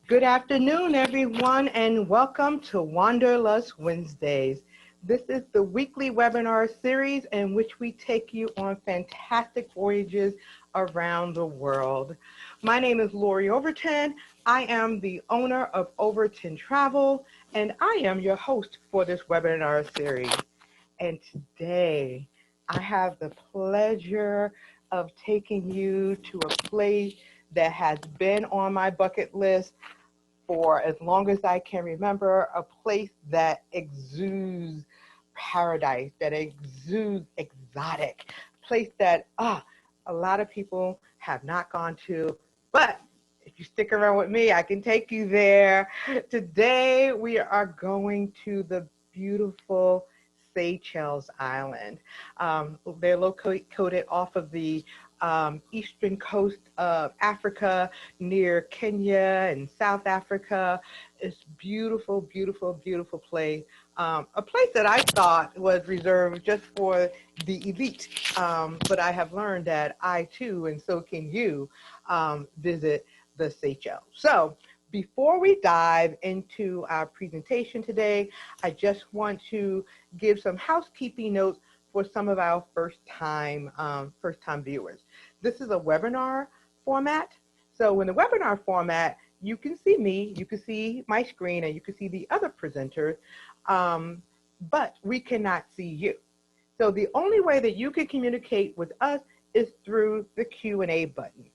Good afternoon, everyone, and welcome to Wanderlust Wednesdays. This is the weekly webinar series in which we take you on fantastic voyages around the world. My name is Lori Overton. I am the owner of Overton Travel, and I am your host for this webinar series. And today, I have the pleasure of taking you to a place that has been on my bucket list for as long as I can remember, a place that exudes paradise, that exudes exotic, place that a lot of people have not gone to, but if you stick around with me, I can take you there. Today, we are going to the beautiful Seychelles Island. They're located off of the eastern coast of Africa, near Kenya and South Africa. It's beautiful, beautiful, beautiful place. A place that I thought was reserved just for the elite, but I have learned that I too, and so can you, visit the Seychelles. So before we dive into our presentation today, I just want to give some housekeeping notes for some of our first-time viewers. This is a webinar format. So in the webinar format, you can see me, you can see my screen, and you can see the other presenters, but we cannot see you. So the only way that you can communicate with us is through the Q&A button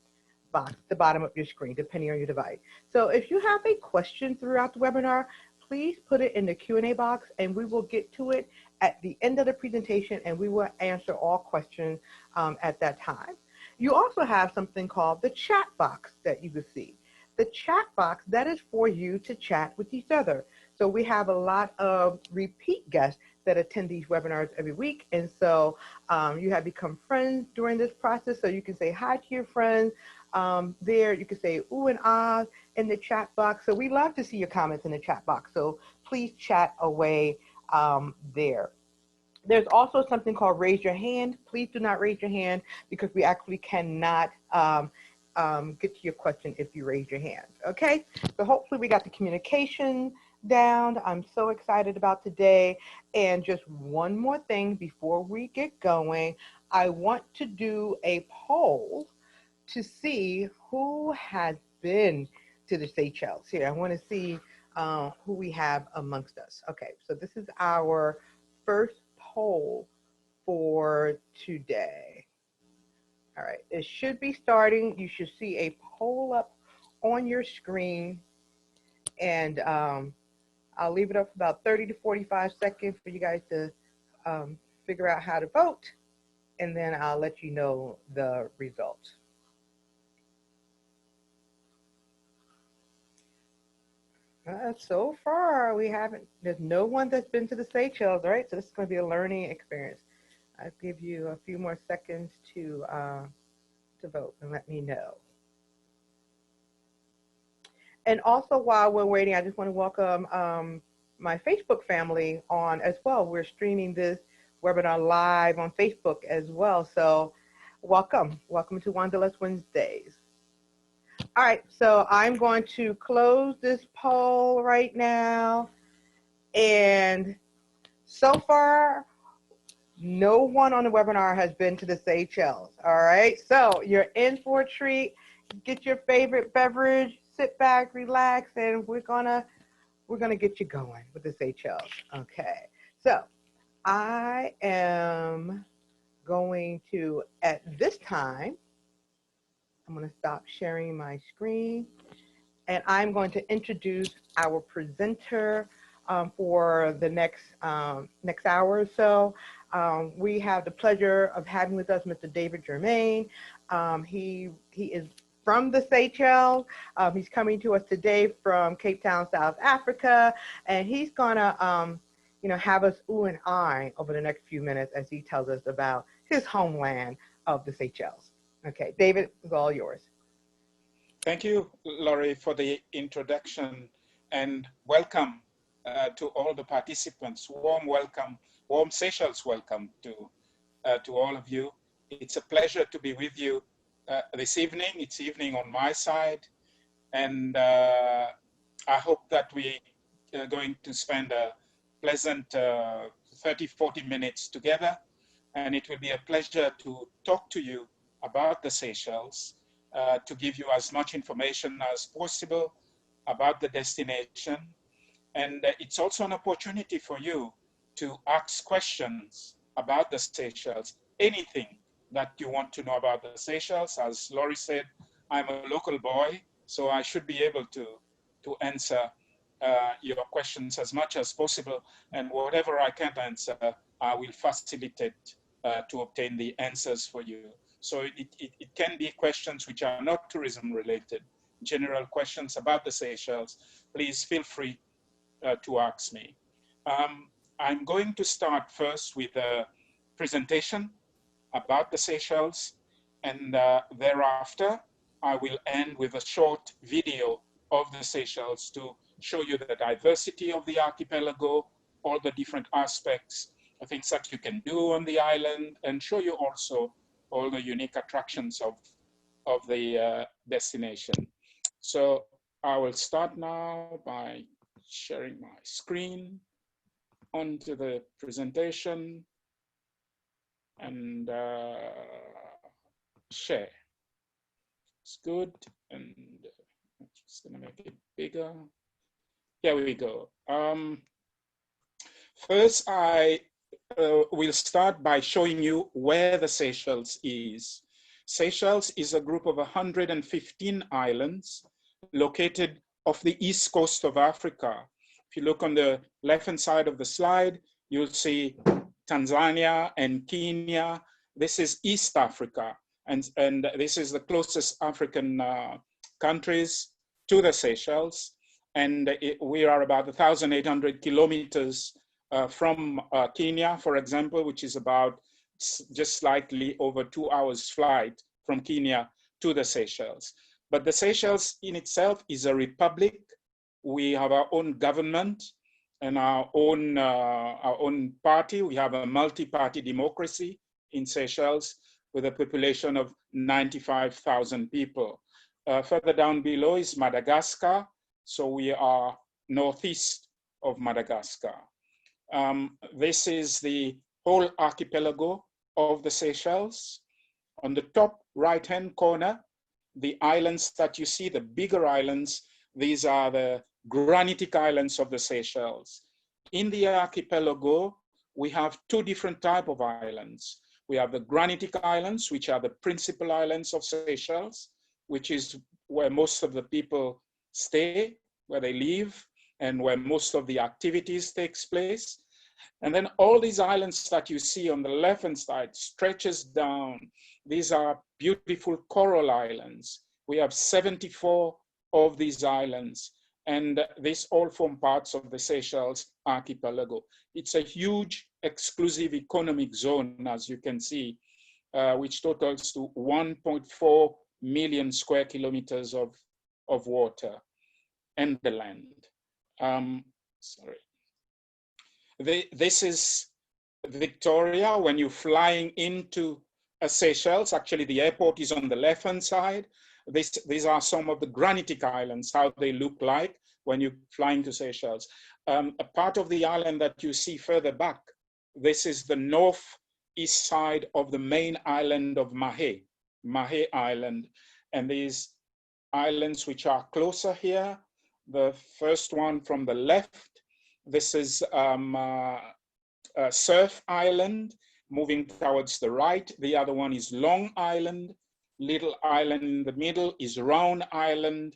box at the bottom of your screen, depending on your device. So if you have a question throughout the webinar, please put it in the Q&A box and we will get to it at the end of the presentation and we will answer all questions at that time. You also have something called the chat box that you can see. The chat box, that is for you to chat with each other. So we have a lot of repeat guests that attend these webinars every week. And so you have become friends during this process. So you can say hi to your friends there. You can say ooh and ah in the chat box. So we love to see your comments in the chat box. So please chat away there. There's also something called raise your hand. Please do not raise your hand because we actually cannot get to your question if you raise your hand. Okay, so hopefully we got the communication down. I'm so excited about today. And just one more thing before we get going, I want to do a poll to see who has been to the Seychelles. Here, I want to see who we have amongst us. Okay, so this is our first poll for today. All right, it should be starting. You should see a poll up on your screen, and I'll leave it up for about 30 to 45 seconds for you guys to figure out how to vote, and then I'll let you know the results. So far, there's no one that's been to the Seychelles, all right? So this is going to be a learning experience. I'll give you a few more seconds to vote and let me know. And also while we're waiting, I just want to welcome my Facebook family on as well. We're streaming this webinar live on Facebook as well. So welcome to Wanderlust Wednesdays. All right, so I'm going to close this poll right now. And so far, no one on the webinar has been to the Seychelles. All right, so you're in for a treat. Get your favorite beverage, sit back, relax, and we're gonna get you going with the Seychelles. Okay, so I am going to, at this time, I'm going to stop sharing my screen, and I'm going to introduce our presenter for the next hour or so. We have the pleasure of having with us Mr. David Germain. He is from the Seychelles. He's coming to us today from Cape Town, South Africa, and he's gonna have us ooh and ah over the next few minutes as he tells us about his homeland of the Seychelles. Okay, David, it's all yours. Thank you, Laurie, for the introduction, and welcome to all the participants. Warm welcome, warm Seychelles welcome to all of you. It's a pleasure to be with you this evening. It's evening on my side, And I hope that we are going to spend a pleasant 30, 40 minutes together. And it will be a pleasure to talk to you about the Seychelles, to give you as much information as possible about the destination. And it's also an opportunity for you to ask questions about the Seychelles, anything that you want to know about the Seychelles. As Laurie said, I'm a local boy, so I should be able to answer your questions as much as possible. And whatever I can't answer, I will facilitate to obtain the answers for you. So it can be questions which are not tourism related, general questions about the Seychelles. Please feel free to ask me. I'm going to start first with a presentation about the Seychelles, and thereafter I will end with a short video of the Seychelles to show you the diversity of the archipelago, all the different aspects, the things that you can do on the island, and show you also all the unique attractions of the destination. So I will start now by sharing my screen onto the presentation and share. It's good. And I'm just gonna make it bigger. Here we go. First, I will start by showing you where the Seychelles is. Seychelles is a group of 115 islands located off the east coast of Africa. If you look on the left-hand side of the slide, you'll see Tanzania and Kenya. This is East Africa, and this is the closest African countries to the Seychelles. And we are about 1,800 kilometers from Kenya, for example, which is about just slightly over 2 hours flight from Kenya to the Seychelles. But the Seychelles in itself is a republic. We have our own government and our own party. We have a multi-party democracy in Seychelles with a population of 95,000 people. Further down below is Madagascar. So we are northeast of Madagascar. This is the whole archipelago of the Seychelles. On the top right-hand corner, the islands that you see, the bigger islands, these are the granitic islands of the Seychelles. In the archipelago, we have two different types of islands. We have the granitic islands, which are the principal islands of Seychelles, which is where most of the people stay, where they live, and where most of the activities takes place. And then all these islands that you see on the left-hand side stretches down. These are beautiful coral islands. We have 74 of these islands, and these all form parts of the Seychelles archipelago. It's a huge exclusive economic zone, as you can see, which totals to 1.4 million square kilometers of water and the land. Sorry. This is Victoria when you're flying into Seychelles. Actually, the airport is on the left-hand side. These are some of the granitic islands, how they look like when you're flying to Seychelles. A part of the island that you see further back, this is the northeast side of the main island of Mahé Island. And these islands which are closer here, the first one from the left, this is Surf Island, moving towards the right. The other one is Long Island. Little island in the middle is Round Island,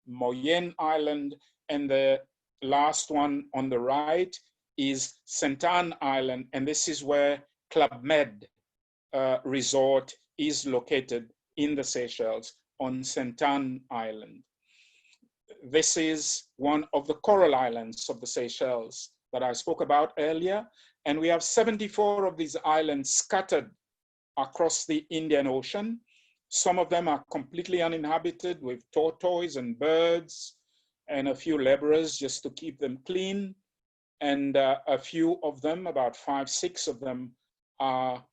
Moyenne Island, and the last one on the right is Saint-Anne Island, and this is where Club Med resort is located in the Seychelles on Saint-Anne Island. This is one of the coral islands of the Seychelles that I spoke about earlier, and we have 74 of these islands scattered across the Indian Ocean. Some of them are completely uninhabited with tortoise and birds and a few laborers just to keep them clean. And a few of them, about 5, 6 of them, are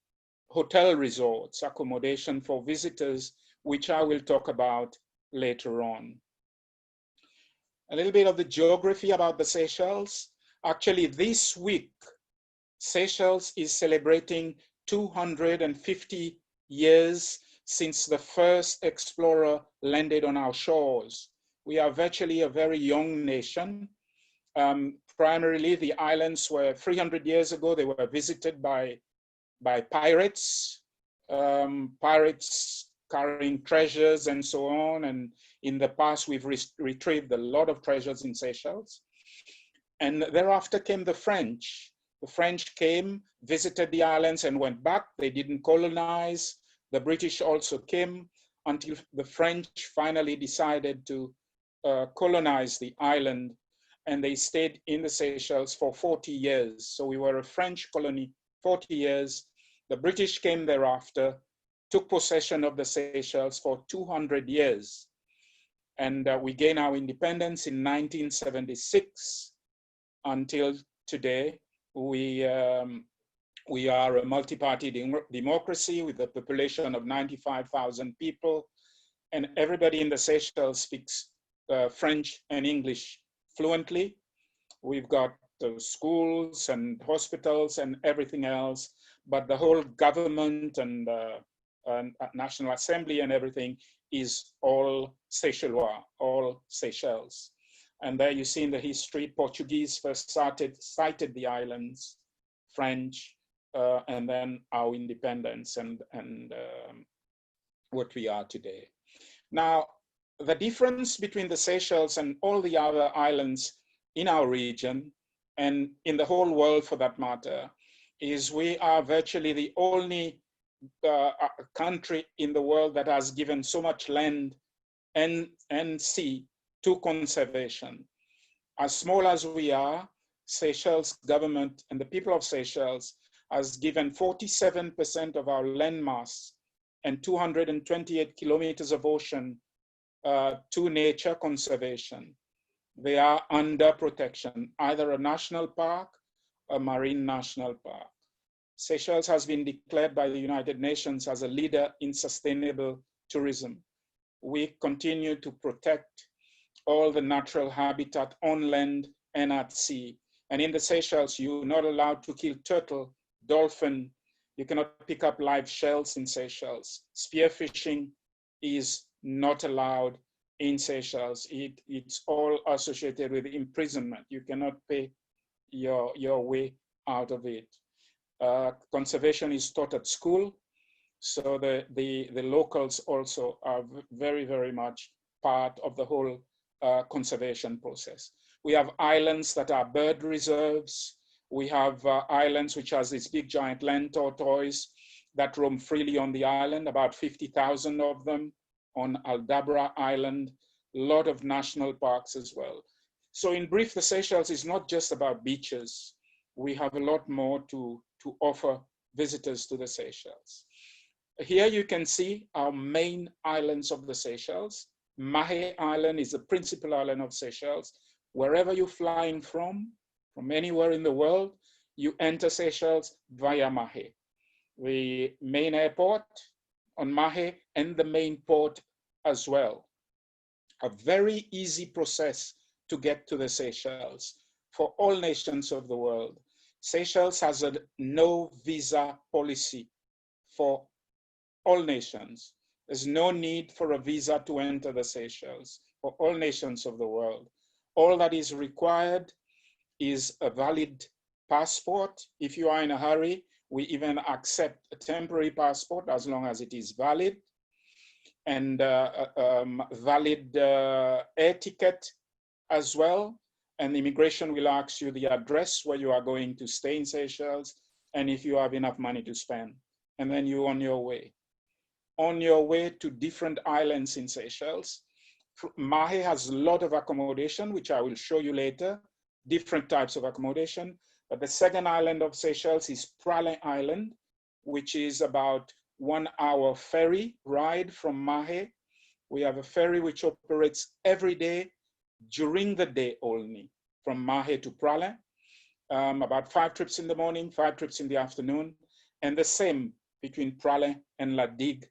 hotel resorts, accommodation for visitors, which I will talk about later on. A little bit of the geography about the Seychelles. Actually, this week, Seychelles is celebrating 250 years since the first explorer landed on our shores. We are virtually a very young nation. Primarily, the islands were 300 years ago, they were visited by pirates, pirates carrying treasures and so on. And in the past, we've retrieved a lot of treasures in Seychelles. And thereafter came the French. The French came, visited the islands and went back. They didn't colonize. The British also came until the French finally decided to colonize the island, and they stayed in the Seychelles for 40 years. So we were a French colony 40 years. The British came thereafter, took possession of the Seychelles for 200 years. And we gained our independence in 1976. Until today, we are a multi-party democracy with a population of 95,000 people, and everybody in the Seychelles speaks French and English fluently. We've got schools and hospitals and everything else, but the whole government and National Assembly and everything is all Seychellois, all Seychelles. And there you see in the history, Portuguese first sighted the islands, French, and then our independence and what we are today. Now, the difference between the Seychelles and all the other islands in our region, and in the whole world for that matter, is we are virtually the only country in the world that has given so much land and sea to conservation. As small as we are, Seychelles government and the people of Seychelles has given 47% of our land mass and 228 kilometers of ocean to nature conservation. They are under protection, either a national park, a marine national park. Seychelles has been declared by the United Nations as a leader in sustainable tourism. We continue to protect all the natural habitat on land and at sea. And in the Seychelles, you're not allowed to kill turtle, dolphin. You cannot pick up live shells in Seychelles. Spearfishing is not allowed in Seychelles. It's all associated with imprisonment. You cannot pay your way out of it. Conservation is taught at school. So the locals also are very, very much part of the whole conservation process. We have islands that are bird reserves. We have islands which has these big giant land tortoise that roam freely on the island, about 50,000 of them on Aldabra Island, a lot of national parks as well. So in brief, the Seychelles is not just about beaches. We have a lot more to offer visitors to the Seychelles. Here you can see our main islands of the Seychelles. Mahé Island is the principal island of Seychelles. Wherever you're flying from anywhere in the world, you enter Seychelles via Mahé. The main airport on Mahé and the main port as well. A very easy process to get to the Seychelles for all nations of the world. Seychelles has a no visa policy for all nations. There's no need for a visa to enter the Seychelles for all nations of the world. All that is required is a valid passport. If you are in a hurry, we even accept a temporary passport as long as it is valid, and valid air ticket as well. And immigration will ask you the address where you are going to stay in Seychelles, and if you have enough money to spend, and then you're on your way. On your way to different islands in Seychelles. Mahé has a lot of accommodation, which I will show you later, different types of accommodation. But the second island of Seychelles is Praslin Island, which is about 1 hour ferry ride from Mahé. We have a ferry which operates every day during the day only from Mahé to Praslin, about 5 trips in the morning, 5 trips in the afternoon, and the same between Praslin and La Digue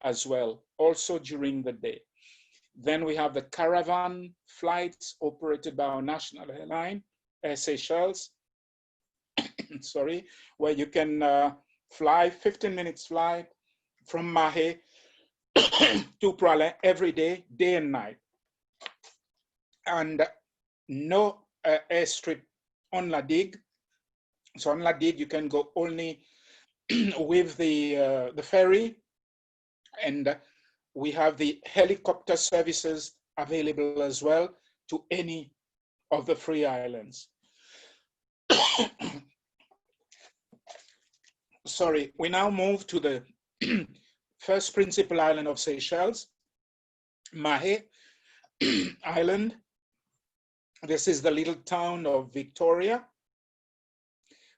as well, also during the day. Then we have the caravan flights operated by our national airline, Air Seychelles, sorry, where you can fly 15 minutes flight from Mahé to Praslin every day, day and night. And no airstrip on La Digue. So on La Digue, you can go only with the ferry, and we have the helicopter services available as well to any of the free islands. Sorry, we now move to the first principal island of Seychelles, Mahé Island. This is the little town of Victoria.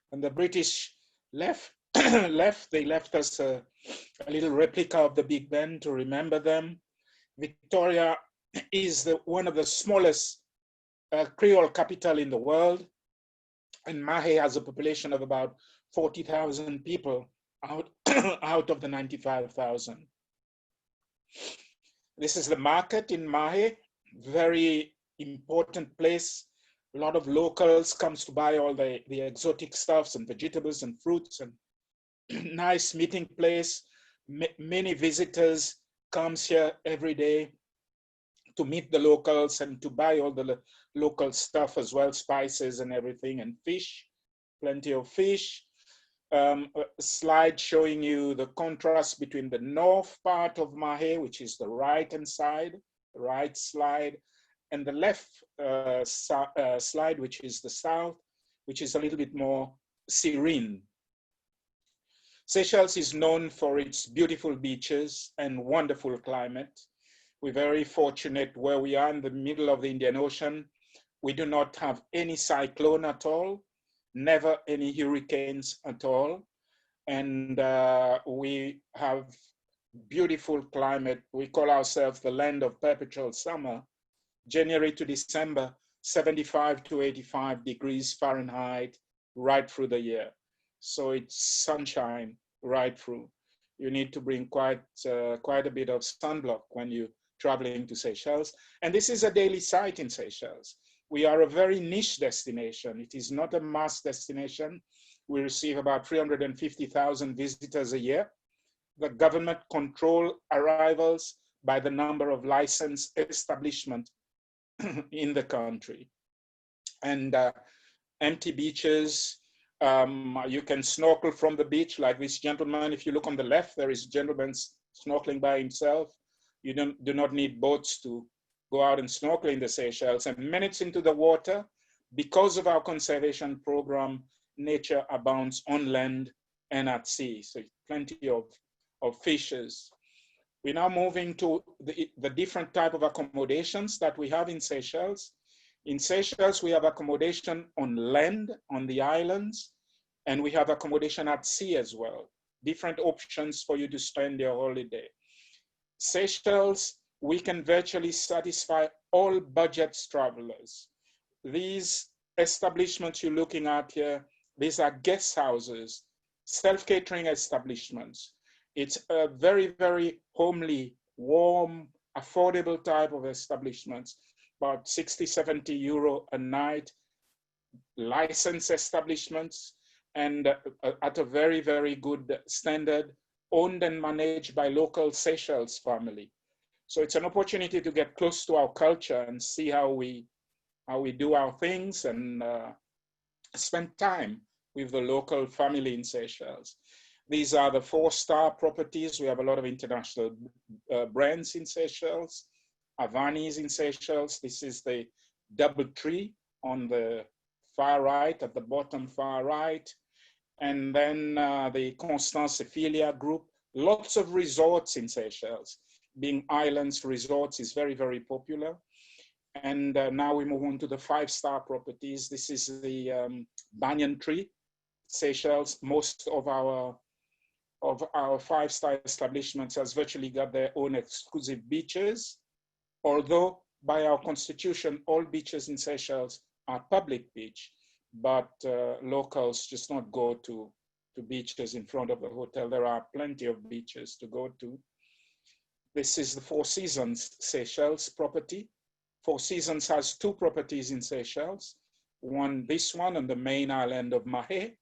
When the British left, they left us a little replica of the Big Ben to remember them. Victoria is one of the smallest Creole capital in the world, and Mahé has a population of about 40,000 people out, out of the 95,000. This is the market in Mahé, very important place. A lot of locals comes to buy all the exotic stuffs and vegetables and fruits, and nice meeting place. Many visitors comes here every day to meet the locals and to buy all the local stuff as well, spices and everything, and fish, plenty of fish. A slide showing you the contrast between the north part of Mahé, which is the right-hand side, right slide, and the left slide, which is the south, which is a little bit more serene. Seychelles is known for its beautiful beaches and wonderful climate. We're very fortunate where we are in the middle of the Indian Ocean. We do not have any cyclone at all, never any hurricanes at all. And we have beautiful climate. We call ourselves the land of perpetual summer. January to December, 75 to 85 degrees Fahrenheit right through the year. So it's sunshine right through. You need to bring quite a bit of sunblock when you're traveling to Seychelles. And this is a daily sight in Seychelles. We are a very niche destination. It is not a mass destination. We receive about 350,000 visitors a year. The government control arrivals by the number of licensed establishments in the country. And empty beaches, you can snorkel from the beach like this gentleman. If you look on the left, there is a gentleman snorkeling by himself. You do not need boats to go out and snorkel in the Seychelles. And minutes into the water, because of our conservation program, nature abounds on land and at sea. So plenty of fishes. We're now moving to the different type of accommodations that we have in Seychelles. In Seychelles, we have accommodation on land, on the islands, and we have accommodation at sea as well. Different options for you to spend your holiday. Seychelles, we can virtually satisfy all budget travelers. These establishments you're looking at here, these are guest houses, self-catering establishments. It's a very, very homely, warm, affordable type of establishments, about 60, 70 euro a night, licensed establishments, and at a very, very good standard, owned and managed by local Seychelles family. So it's an opportunity to get close to our culture and see how we do our things and spend time with the local family in Seychelles. These are the 4-star properties. We have a lot of international brands in Seychelles. Avani's in Seychelles. This is the DoubleTree on the far right, at the bottom far right. And then the Constance Ophelia group. Lots of resorts in Seychelles. Being islands, resorts is very, very popular. And now we move on to the 5-star properties. This is the Banyan Tree, Seychelles. Most of our 5-star establishments has virtually got their own exclusive beaches. Although by our constitution, all beaches in Seychelles are public beach, but locals just not go to beaches in front of the hotel. There are plenty of beaches to go to. This is the Four Seasons Seychelles property. Four Seasons has two properties in Seychelles. This one on the main island of Mahé,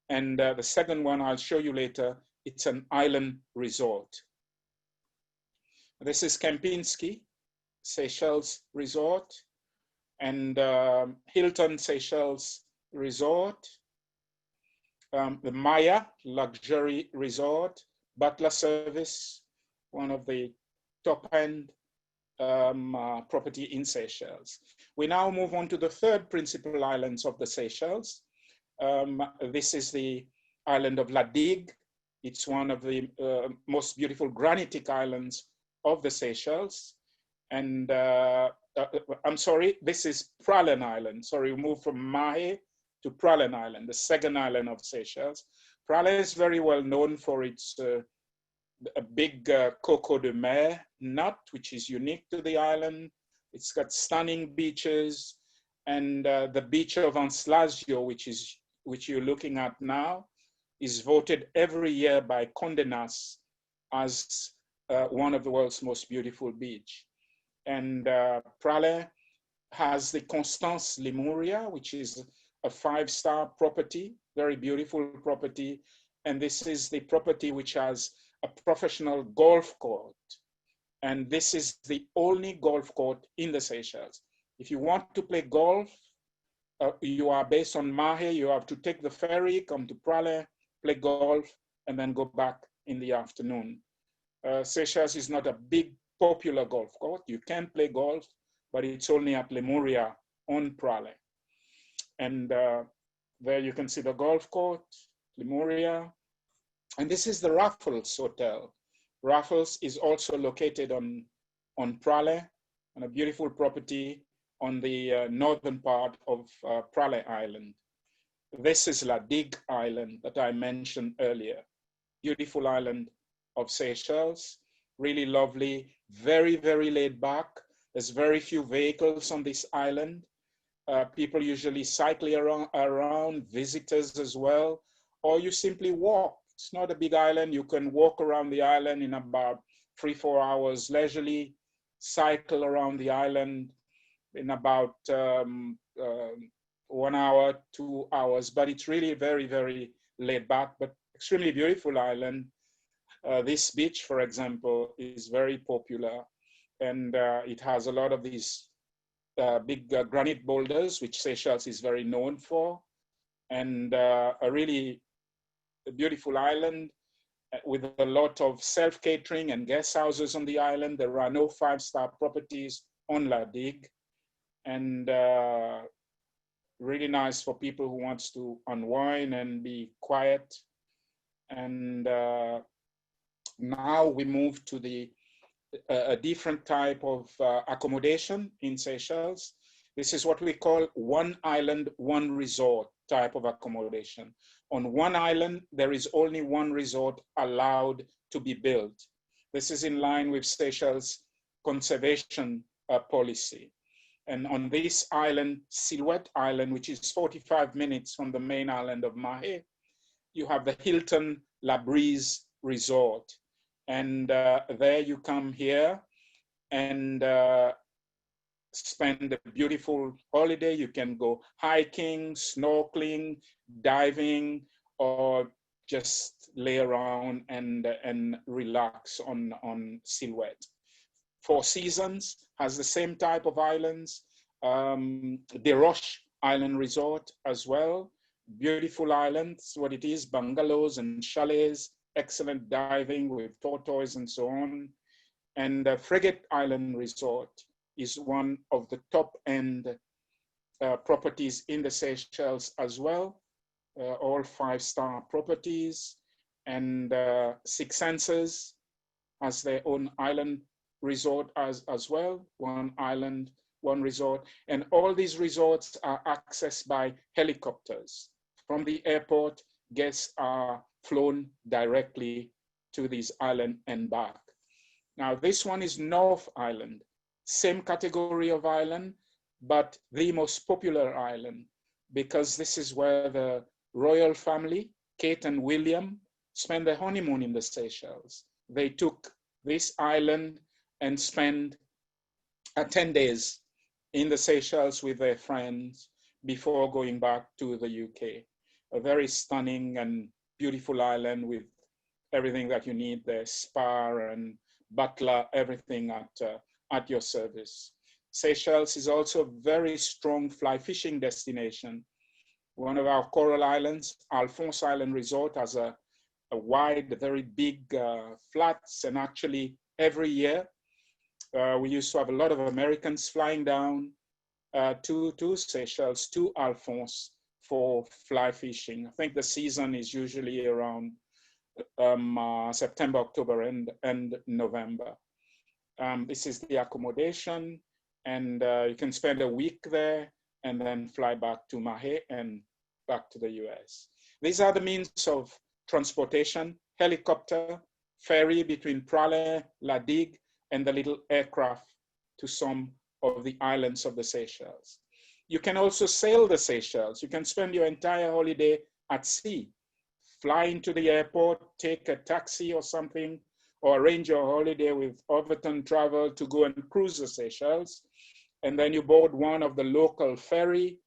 and the second one I'll show you later. It's an island resort. This is Kempinski, Seychelles Resort, and Hilton Seychelles Resort, the Maya Luxury Resort, butler service, one of the top-end property in Seychelles. We now move on to the third principal islands of the Seychelles. This is the island of La Digue. It's one of the most beautiful granitic islands of the Seychelles. And I'm sorry, this is Pralin Island. Sorry, we moved from Mahé to Pralin Island, the second island of Seychelles. Pralin is very well known for its a big coco de mer nut, which is unique to the island. It's got stunning beaches, and the beach of Anslasio, which you're looking at now, is voted every year by Condé Nast as one of the world's most beautiful beach. And Pralin has the Constance Lemuria, which is a 5-star property, very beautiful property. And this is the property which has a professional golf court. And this is the only golf court in the Seychelles. If you want to play golf, you are based on Mahé, you have to take the ferry, come to Pralin, play golf, and then go back in the afternoon. Seychelles is not a big popular golf court. You can play golf, but it's only at Lemuria on Pralin. And there you can see the golf court, Lemuria. And this is the Raffles Hotel. Raffles is also located on Pralin, on a beautiful property on the northern part of Pralin Island. This is La Digue Island that I mentioned earlier. Beautiful island of Seychelles, really lovely, very, very laid back. There's very few vehicles on this island. People usually cycle around, visitors as well, or you simply walk. It's not a big island. You can walk around the island in about 3-4 hours leisurely, cycle around the island in about 1 hour, 2 hours, but it's really very, very laid back, but extremely beautiful island. This beach, for example, is very popular, and it has a lot of these big granite boulders, which Seychelles is very known for, and a really beautiful island with a lot of self-catering and guest houses on the island. There are no 5-star properties on La Digue, and really nice for people who wants to unwind and be quiet. And now we move to a different type of accommodation in Seychelles. This is what we call one island, one resort type of accommodation. On one island, there is only one resort allowed to be built. This is in line with Seychelles' conservation policy. And on this island, Silhouette Island, which is 45 minutes from the main island of Mahé, you have the Hilton La Brise Resort. And there you come here and spend a beautiful holiday. You can go hiking, snorkeling, diving, or just lay around and relax on Silhouette. Four Seasons has the same type of islands. Desroches Island Resort as well. Beautiful islands, what it is, bungalows and chalets, excellent diving with tortoise and so on. And Frigate Island Resort is one of the top end properties in the Seychelles as well. All 5-star properties. And Six Senses has their own island resort as well. One island, one resort. And all these resorts are accessed by helicopters. From the airport, guests are flown directly to this island and back. Now, this one is North Island, same category of island, but the most popular island, because this is where the royal family, Kate and William, spent their honeymoon in the Seychelles. They took this island and spend 10 days in the Seychelles with their friends before going back to the UK. A very stunning and beautiful island with everything that you need there, spa and butler, everything at your service. Seychelles is also a very strong fly fishing destination. One of our coral islands, Alphonse Island Resort, has a wide, very big flats, and actually every year we used to have a lot of Americans flying down to Seychelles, to Alphonse for fly fishing. I think the season is usually around September, October, and November. This is the accommodation, and you can spend a week there and then fly back to Mahé and back to the US. These are the means of transportation: helicopter, ferry between Praslin, La Digue, and the little aircraft to some of the islands of the Seychelles. You can also sail the Seychelles. You can spend your entire holiday at sea. Fly into the airport, take a taxi or something, or arrange your holiday with Overton Travel to go and cruise the Seychelles. And then you board one of the local ferry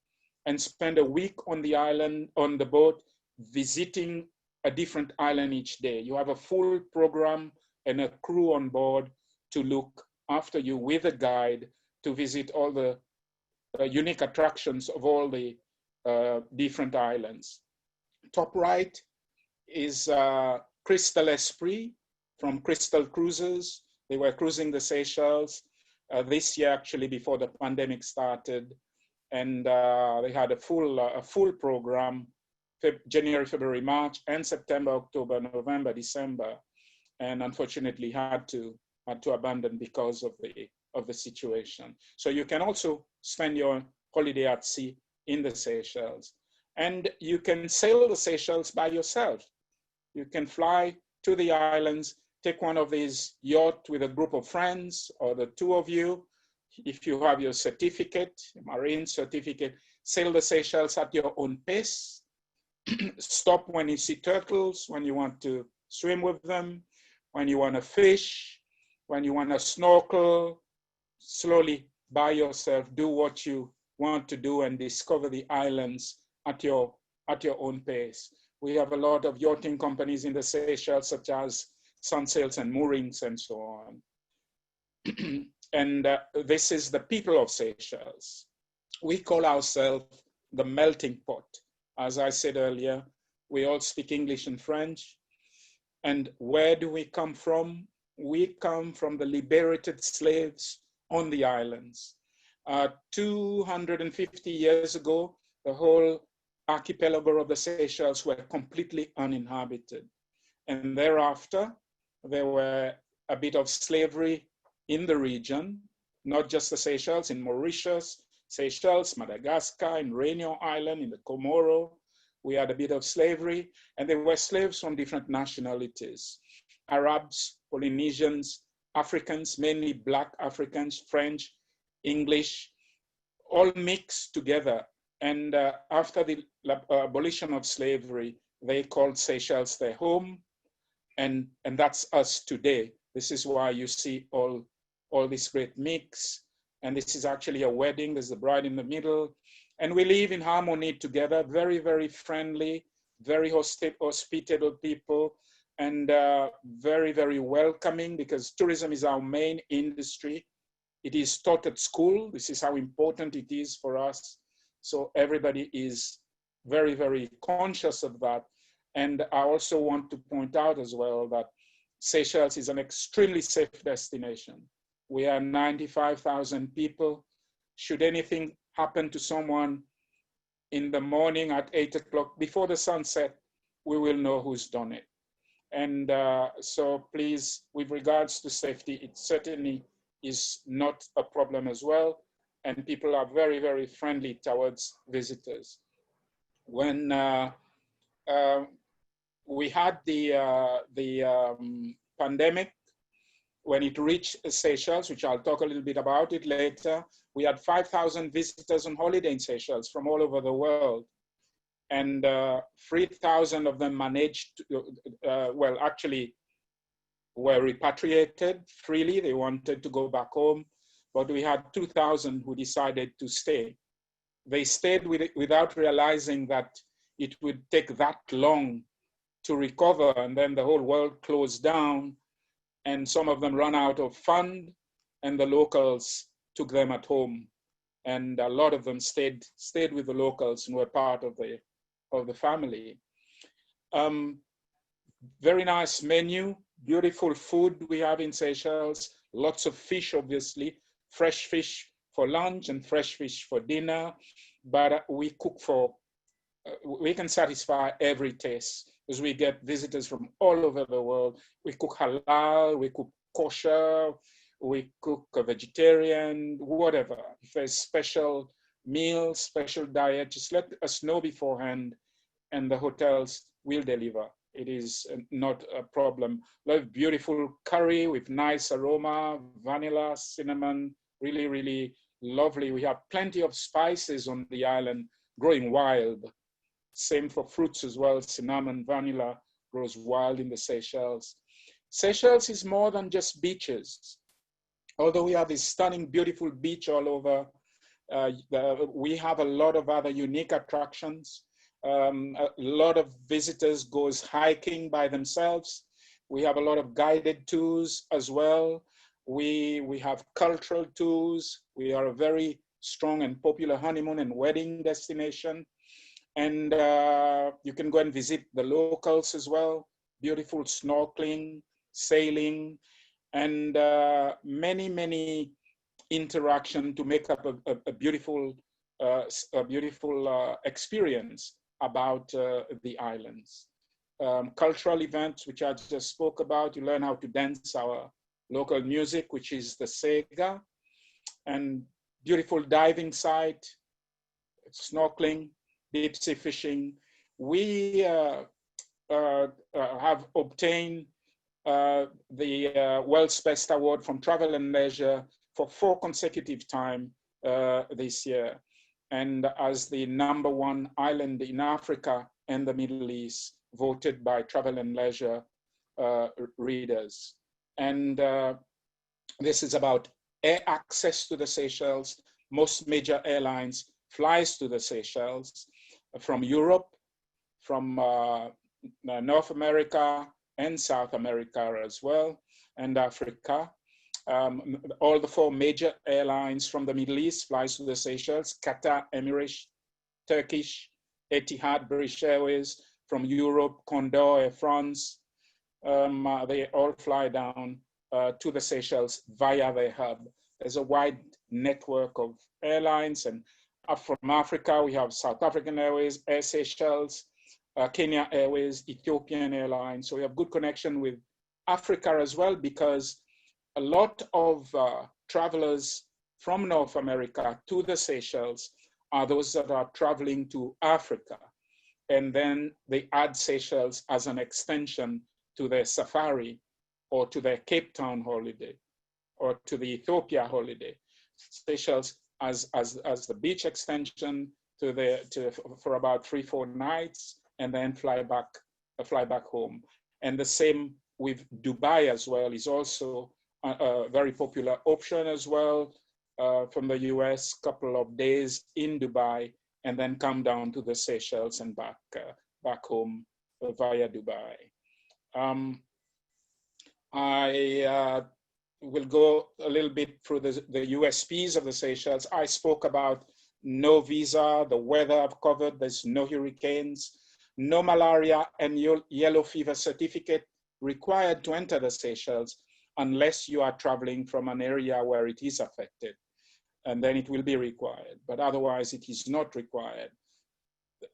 and spend a week on the island, on the boat, visiting a different island each day. You have a full program and a crew on board to look after you with a guide to visit all the unique attractions of all the different islands. Top right is Crystal Esprit from Crystal Cruises. They were cruising the Seychelles this year, actually, before the pandemic started. And they had a full program, January, February, March, and September, October, November, December. And unfortunately had to abandon because of the situation. So you can also spend your holiday at sea in the Seychelles. And you can sail the Seychelles by yourself. You can fly to the islands, take one of these yachts with a group of friends or the two of you. If you have your certificate, marine certificate, sail the Seychelles at your own pace. Stop when you see turtles, when you want to swim with them, when you want to fish, when you want to snorkel. Slowly by yourself, do what you want to do and discover the islands at your own pace. We have a lot of yachting companies in the Seychelles, such as Sunsails and Moorings and so on. And this is the people of Seychelles. We call ourselves the melting pot. As I said earlier, we all speak English and French. And where do we come from? We come from the liberated slaves on the islands. 250 years ago, the whole archipelago of the Seychelles were completely uninhabited. And thereafter, there were a bit of slavery in the region, not just the Seychelles, in Mauritius, Seychelles, Madagascar, in Réunion Island, in the Comoro. We had a bit of slavery, and there were slaves from different nationalities: Arabs, Polynesians, Africans, mainly Black Africans, French, English, all mixed together. And after the abolition of slavery, they called Seychelles their home. And that's us today. This is why you see all this great mix. And this is actually a wedding. There's the bride in the middle. And we live in harmony together, very, very friendly, very hospitable people, and very, very welcoming, because tourism is our main industry. It is taught at school. This is how important it is for us. So everybody is very, very conscious of that. And I also want to point out as well that Seychelles is an extremely safe destination. We are 95,000 people. Should anything happen to someone in the morning at 8 o'clock before the sunset, we will know who's done it. And so please, with regards to safety, it certainly is not a problem as well. And people are very, very friendly towards visitors. When we had the pandemic, when it reached Seychelles, which I'll talk a little bit about it later, we had 5,000 visitors on holiday in Seychelles from all over the world. And 3,000 of them managed to, well, actually, were repatriated freely. They wanted to go back home, but we had 2,000 who decided to stay. They stayed without realizing that it would take that long to recover, and then the whole world closed down, and some of them ran out of fund, and the locals took them at home, and a lot of them stayed with the locals and were part of the family. Very nice menu, beautiful food we have in Seychelles, lots of fish, obviously, fresh fish for lunch and fresh fish for dinner, but we cook we can satisfy every taste because we get visitors from all over the world. We cook halal, we cook kosher, we cook a vegetarian, whatever. If there's special meals, special diet, just let us know beforehand and the hotels will deliver. It is not a problem. Love beautiful curry with nice aroma, vanilla, cinnamon, really, really lovely. We have plenty of spices on the island growing wild. Same for fruits as well. Cinnamon, vanilla grows wild in the Seychelles. Seychelles is more than just beaches. Although we have this stunning, beautiful beach all over, we have a lot of other unique attractions. A lot of visitors goes hiking by themselves. We have a lot of guided tours as well. We have cultural tours. We are a very strong and popular honeymoon and wedding destination. And you can go and visit the locals as well. Beautiful snorkeling, sailing, and many, many interaction to make up a beautiful experience about the islands. Cultural events, which I just spoke about, you learn how to dance our local music, which is the sega, and beautiful diving site, snorkeling, deep sea fishing. We have obtained the World's Best Award from Travel and Leisure for 4 consecutive times this year, and as the #1 island in Africa and the Middle East, voted by Travel and Leisure readers. And this is about air access to the Seychelles. Most major airlines flies to the Seychelles from Europe, from North America and South America as well, and Africa. All the 4 major airlines from the Middle East flies to the Seychelles: Qatar, Emirates, Turkish, Etihad, British Airways. From Europe, Condor, Air France. They all fly down to the Seychelles via their hub. There's a wide network of airlines, and from Africa, we have South African Airways, Air Seychelles, Kenya Airways, Ethiopian Airlines. So we have good connection with Africa as well, because a lot of travelers from North America to the Seychelles are those that are traveling to Africa. And then they add Seychelles as an extension to their safari or to their Cape Town holiday or to the Ethiopia holiday. Seychelles as the beach extension for about 3-4 nights, and then fly back home. And the same with Dubai as well, is also a very popular option as well, from the US, couple of days in Dubai, and then come down to the Seychelles and back home via Dubai. I will go a little bit through the USPs of the Seychelles. I spoke about no visa, the weather I've covered, there's no hurricanes, no malaria and yellow fever certificate required to enter the Seychelles unless you are traveling from an area where it is affected, and then it will be required, but otherwise it is not required.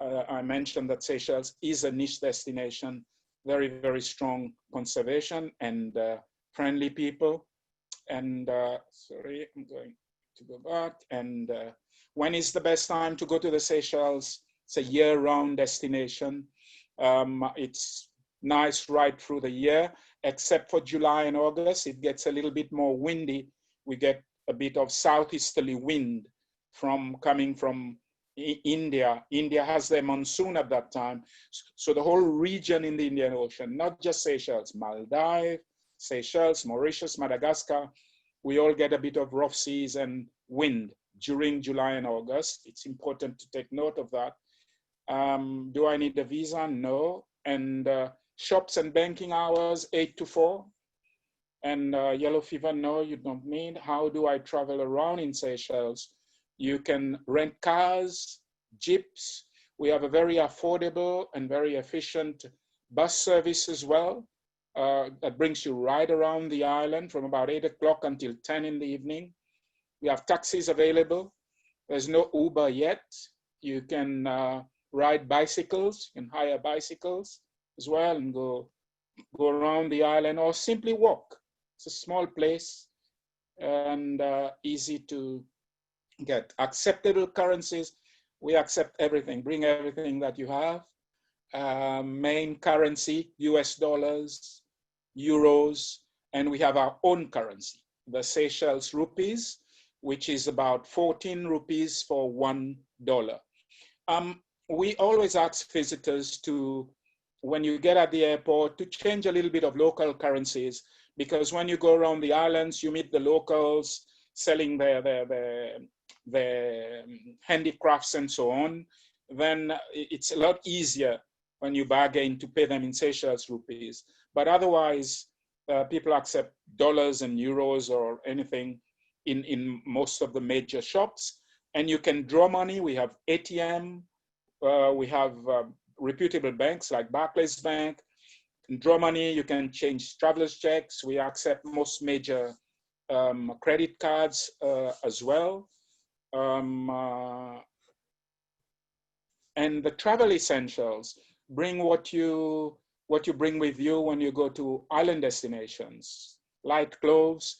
I mentioned that Seychelles is a niche destination, very, very strong conservation and friendly people. And sorry, I'm going to go back. And when is the best time to go to the Seychelles? It's a year-round destination. It's nice right through the year, except for July and August. It gets a little bit more windy. We get a bit of southeasterly wind coming from India. India has their monsoon at that time. So the whole region in the Indian Ocean, not just Seychelles, Maldives, Seychelles, Mauritius, Madagascar, we all get a bit of rough seas and wind during July and August. It's important to take note of that. Do I need a visa? No. And shops and banking hours, 8 to 4. And yellow fever, no, you don't need. How do I travel around in Seychelles? You can rent cars, jeeps. We have a very affordable and very efficient bus service as well that brings you right around the island from about 8 o'clock until 10 in the evening. We have taxis available. There's no Uber yet. You can ride bicycles, you can hire bicycles as well and go around the island or simply walk. It's a small place and easy to get. Acceptable currencies, we accept everything. Bring everything that you have. Main currency, US dollars, euros, and we have our own currency, the Seychelles rupees, which is about 14 rupees for $1. We always ask visitors to, when you get at the airport, to change a little bit of local currencies, because when you go around the islands, you meet the locals selling their handicrafts and so on. Then it's a lot easier when you bargain to pay them in Seychelles rupees. But otherwise, people accept dollars and euros or anything in most of the major shops. And you can draw money. We have ATM. We have reputable banks like Barclays Bank. You can draw money. You can change traveler's checks. We accept most major credit cards as well. And the travel essentials, bring what you bring with you when you go to island destinations. Light clothes.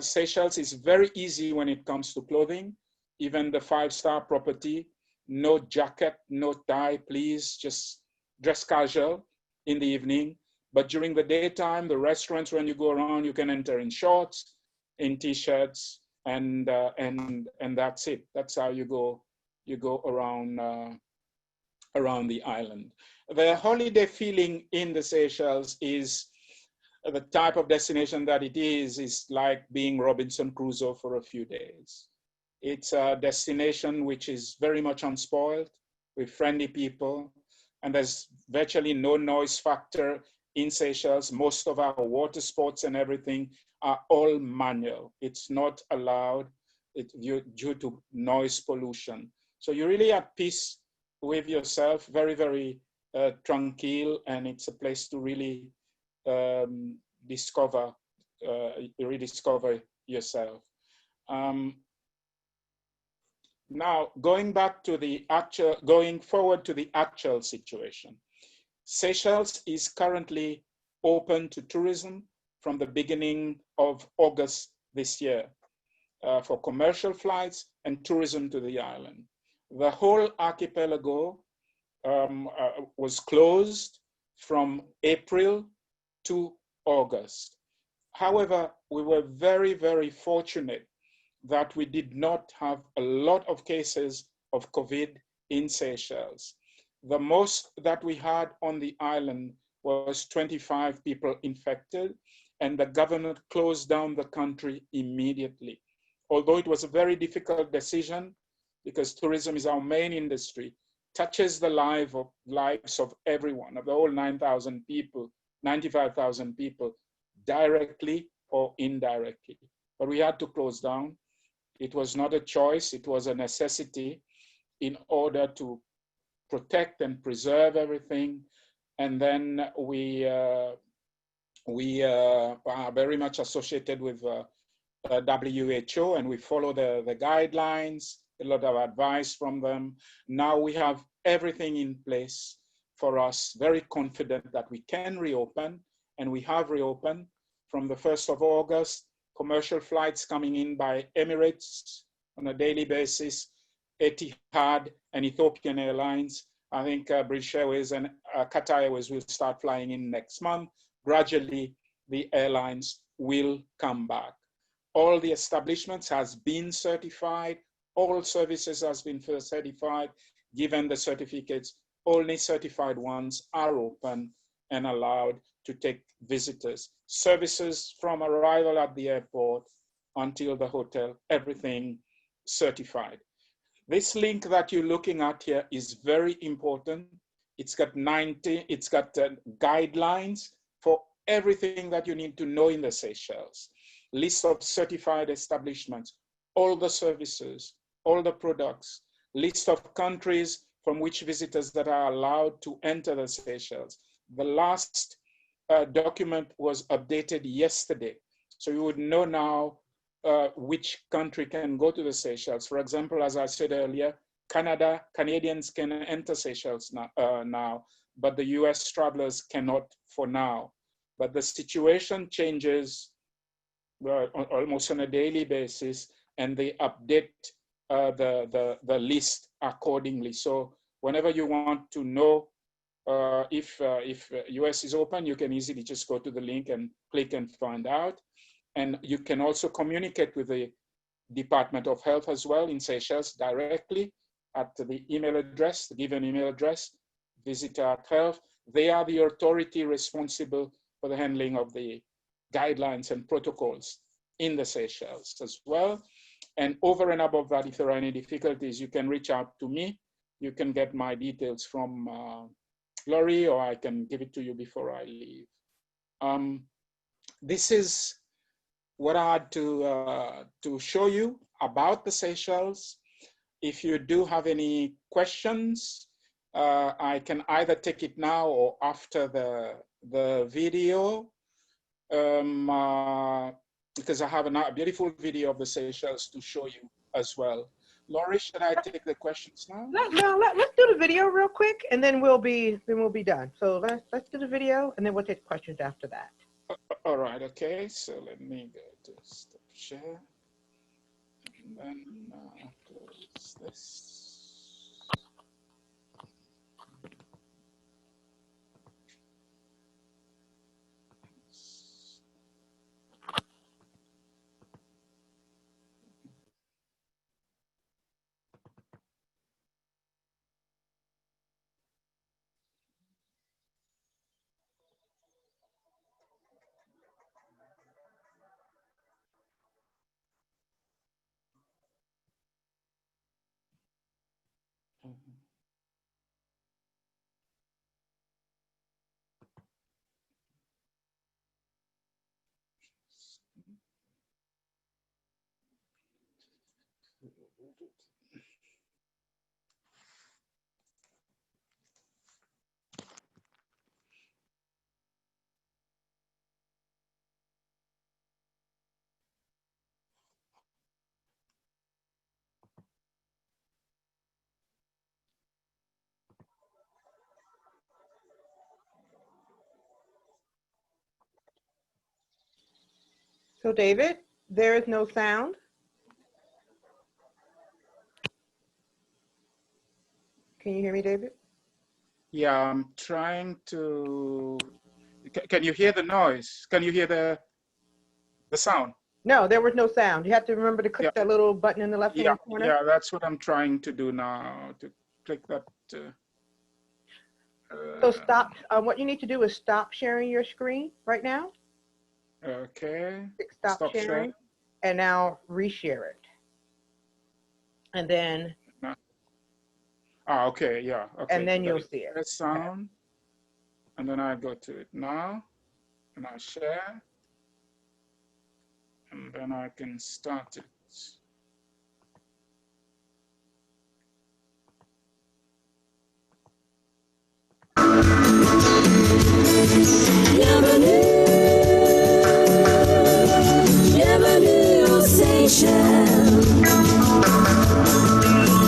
Seychelles is very easy when it comes to clothing. Even the 5-star property, no jacket, no tie, please, just dress casual in the evening. But during the daytime, the restaurants, when you go around, you can enter in shorts, in t-shirts, and that's it. That's how you go around around the island. The holiday feeling in the Seychelles is the type of destination that it is like being Robinson Crusoe for a few days. It's a destination which is very much unspoiled, with friendly people, and there's virtually no noise factor in Seychelles. Most of our water sports and everything are all manual. It's not allowed due to noise pollution. So you're really at peace with yourself, very, very tranquil, and it's a place to really rediscover yourself. Now, going forward to the actual situation. Seychelles is currently open to tourism from the beginning of August this year for commercial flights and tourism to the island. The whole archipelago was closed from April to August. However, we were very, very fortunate that we did not have a lot of cases of COVID in Seychelles. The most that we had on the island was 25 people infected, and the government closed down the country immediately. Although it was a very difficult decision, because tourism is our main industry, touches the lives of everyone, of the whole 9,000 people, 95,000 people, directly or indirectly. But we had to close down. It was not a choice, it was a necessity in order to protect and preserve everything. And then we are very much associated with WHO, and we follow the guidelines, a lot of advice from them. Now we have everything in place for us, very confident that we can reopen, and we have reopened from the 1st of August. Commercial flights coming in by Emirates on a daily basis, Etihad and Ethiopian Airlines. I think British Airways and Qatar Airways will start flying in next month. Gradually, the airlines will come back. All the establishments has been certified. All services has been certified, given the certificates. Only certified ones are open, and allowed to take visitors. Services from arrival at the airport until the hotel, everything certified. This link that you're looking at here is very important. It's got guidelines for everything that you need to know in the Seychelles. List of certified establishments, all the services, all the products, list of countries from which visitors that are allowed to enter the Seychelles. The last document was updated yesterday. So you would know now which country can go to the Seychelles. For example, as I said earlier, Canadians can enter Seychelles now, but the US travelers cannot for now. But the situation changes almost on a daily basis, and they update the list accordingly. So whenever you want to know if US is open, you can easily just go to the link and click and find out. And you can also communicate with the Department of Health as well in Seychelles directly at the email address, the given email address, visitor@health. They are the authority responsible for the handling of the guidelines and protocols in the Seychelles as well. And over and above that, if there are any difficulties, you can reach out to me. You can get my details from Laurie, or I can give it to you before I leave. This is what I had to show you about the Seychelles. If you do have any questions, I can either take it now or after the video, because I have a beautiful video of the Seychelles to show you as well. Laurie, should I take the questions now? Let's do the video real quick, and then we'll be done. So let's do the video, and then we'll take questions after that. All right. Okay. So let me go to stop share, and then close this. So David, there is no sound. Can you hear me, David? Yeah, I'm trying to. Can you hear the noise? Can you hear the sound? No, there was no sound. You have to remember to click that little button in the left-hand corner. Yeah, that's what I'm trying to do now, to click that. So stop. What you need to do is stop sharing your screen right now. Okay. Click stop sharing, and now reshare it. And then. Okay, yeah. Okay. And then you'll see it. Press sound, and then I go to it now, and I share, and then I can start it. Bienvenue aux Seychelles.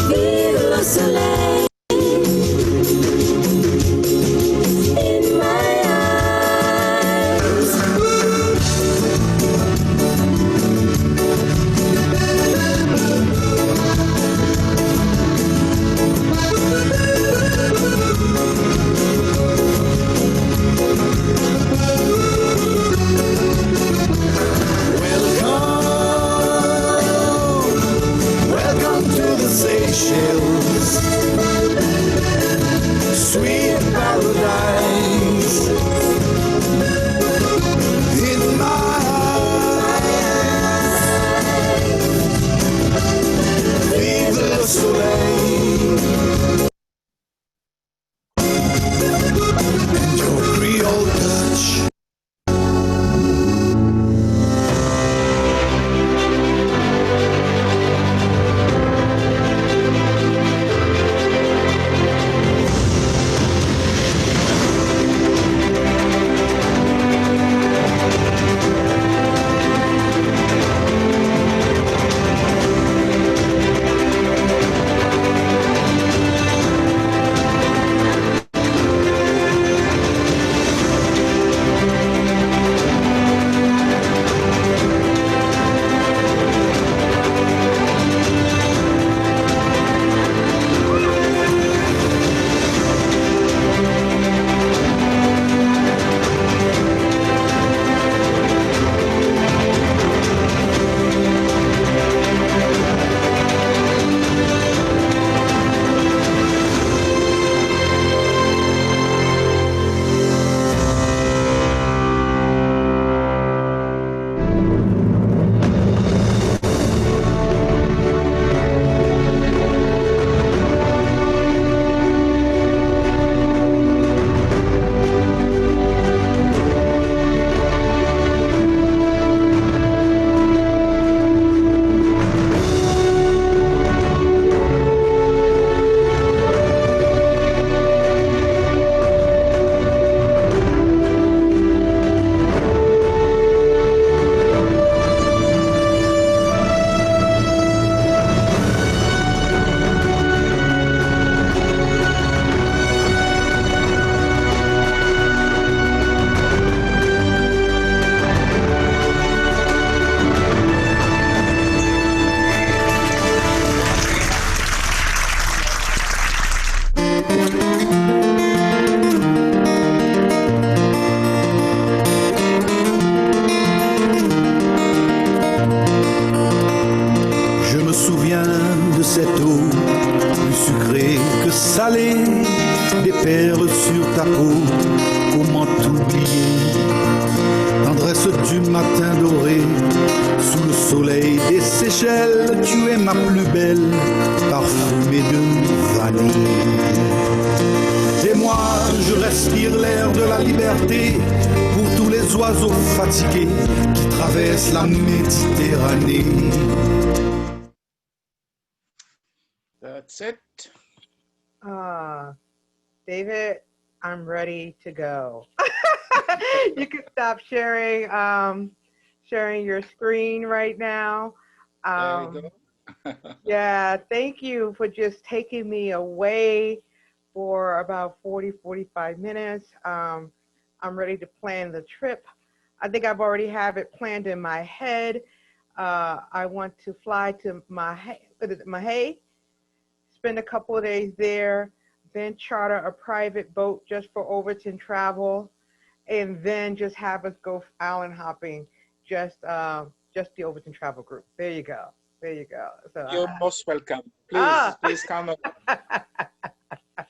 Vive le soleil. In my eyes. Welcome to the Seychelles, sweet paradise. mojito, plus sucré que salé, des perles sur ta peau, comment t'oublier? Tendresse du matin doré, sous le soleil des Seychelles, tu es ma plus belle, parfumée de vanille. Et moi, je respire l'air de la liberté pour tous les oiseaux fatigués qui traversent la Méditerranée. That's it. David, I'm ready to go. You can stop sharing sharing your screen right now. There we go. Yeah, thank you for just taking me away for about 40-45 minutes. I'm ready to plan the trip. I think I've already have it planned in my head. I want to fly to Mahé, spend a couple of days there, then charter a private boat just for Overton travel, and then just have us go island hopping, just the Overton Travel Group. There you go. There you go. So You're most welcome. Please come up.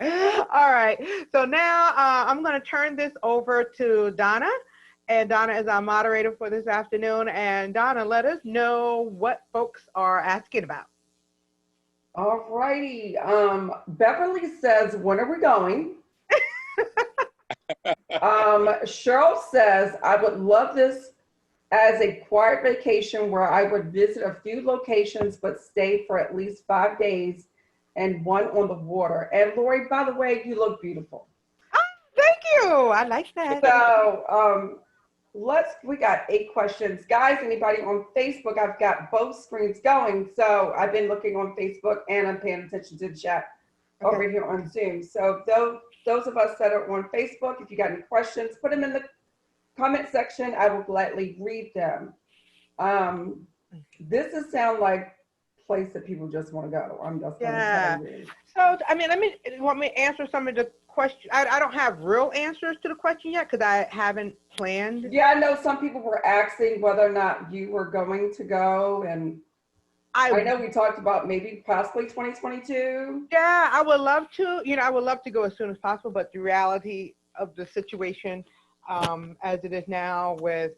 All right. So now I'm going to turn this over to Donna. And Donna is our moderator for this afternoon. And Donna, let us know what folks are asking about. All righty. Beverly says, when are we going? Cheryl says, I would love this as a quiet vacation where I would visit a few locations but stay for at least 5 days and one on the water. And Lori, by the way, you look beautiful. Oh, thank you. I like that. So we got 8 questions. Guys, anybody on Facebook, I've got both screens going. So I've been looking on Facebook and I'm paying attention to the chat over here on Zoom. So those of us that are on Facebook, if you got any questions, put them in the comment section. I will gladly read them. This does sound like a place that people just want to go. I'm just going to tell you. So, I mean, you want me to answer some of the questions? I don't have real answers to the question yet because I haven't planned. Yeah, I know some people were asking whether or not you were going to go, and I know we talked about maybe possibly 2022. Yeah, I would love to. I would love to go as soon as possible, but the reality of the situation as it is now with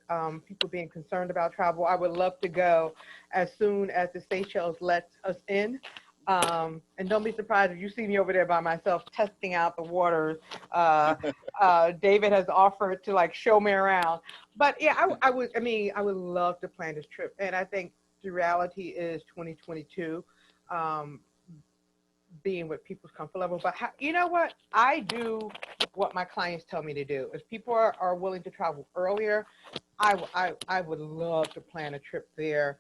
people being concerned about travel, I would love to go as soon as the Seychelles lets us in. And don't be surprised if you see me over there by myself testing out the waters. David has offered to like show me around. But yeah, I would love to plan this trip. And I think the reality is 2022 being with people's comfort level. But you know what? I do what my clients tell me to do. If people are willing to travel earlier, I would love to plan a trip there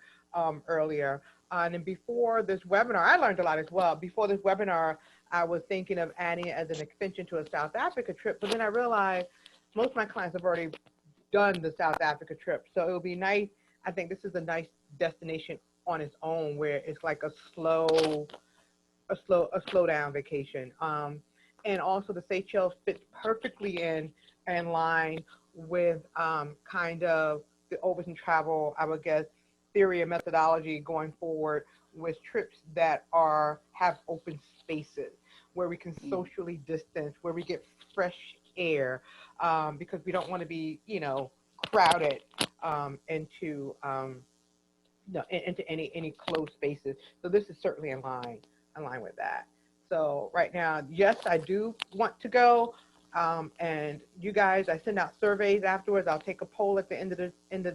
earlier. And then before this webinar, I learned a lot as well. Before this webinar, I was thinking of adding it as an extension to a South Africa trip, but then I realized most of my clients have already done the South Africa trip. So it would be nice. I think this is a nice destination on its own where it's like a slow down vacation. And also the Seychelles fits perfectly in line with kind of the Overton travel, I would guess, theory and methodology going forward with trips that have open spaces where we can socially distance, where we get fresh air, because we don't want to be, crowded into any closed spaces. So this is certainly in line with that. So right now, yes, I do want to go. And you guys, I send out surveys afterwards. I'll take a poll at the end of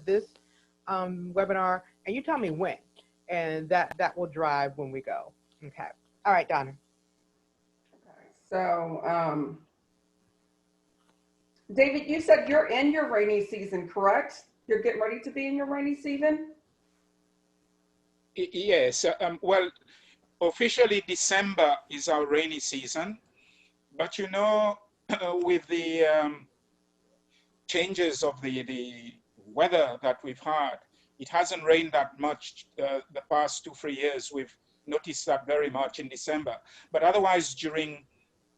this webinar, and you tell me when, and that will drive when we go. Okay. All right, Donna. So, David, you said you're in your rainy season, correct? You're getting ready to be in your rainy season? Yes. Well, officially December is our rainy season, but with the changes of the weather that we've had, it hasn't rained that much the past 2-3 years. We've noticed that very much in December. But otherwise, during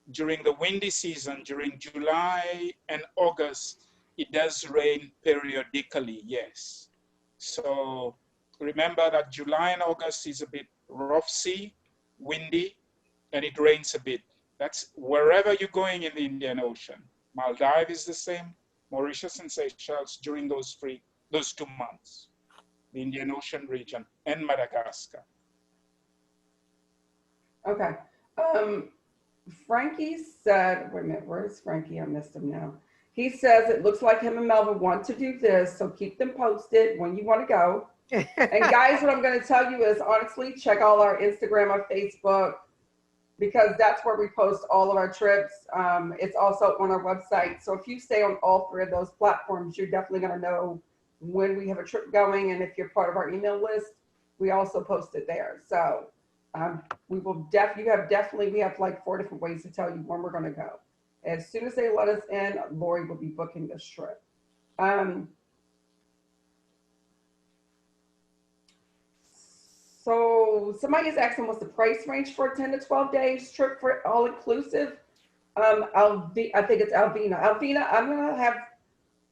the windy season, during July and August, it does rain periodically, yes. So remember that July and August is a bit rough sea windy, and it rains a bit. That's wherever you're going in the Indian Ocean. Maldives is the same, Mauritius and Seychelles during those 2 months, the Indian Ocean region, and Madagascar. Okay. Frankie said, wait a minute, where's Frankie? I missed him now. He says it looks like him and Melvin want to do this, so keep them posted when you want to go. And guys, what I'm going to tell you is honestly, check all our Instagram or Facebook, because that's where we post all of our trips. It's also on our website. So if you stay on all 3 of those platforms, you're definitely going to know when we have a trip going. And if you're part of our email list, we also post it there. So we have like 4 different ways to tell you when we're going to go. As soon as they let us in, Lori will be booking this trip. So somebody is asking, what's the price range for a 10 to 12 days trip for all inclusive? I think it's Alvina. Alvina, I'm gonna have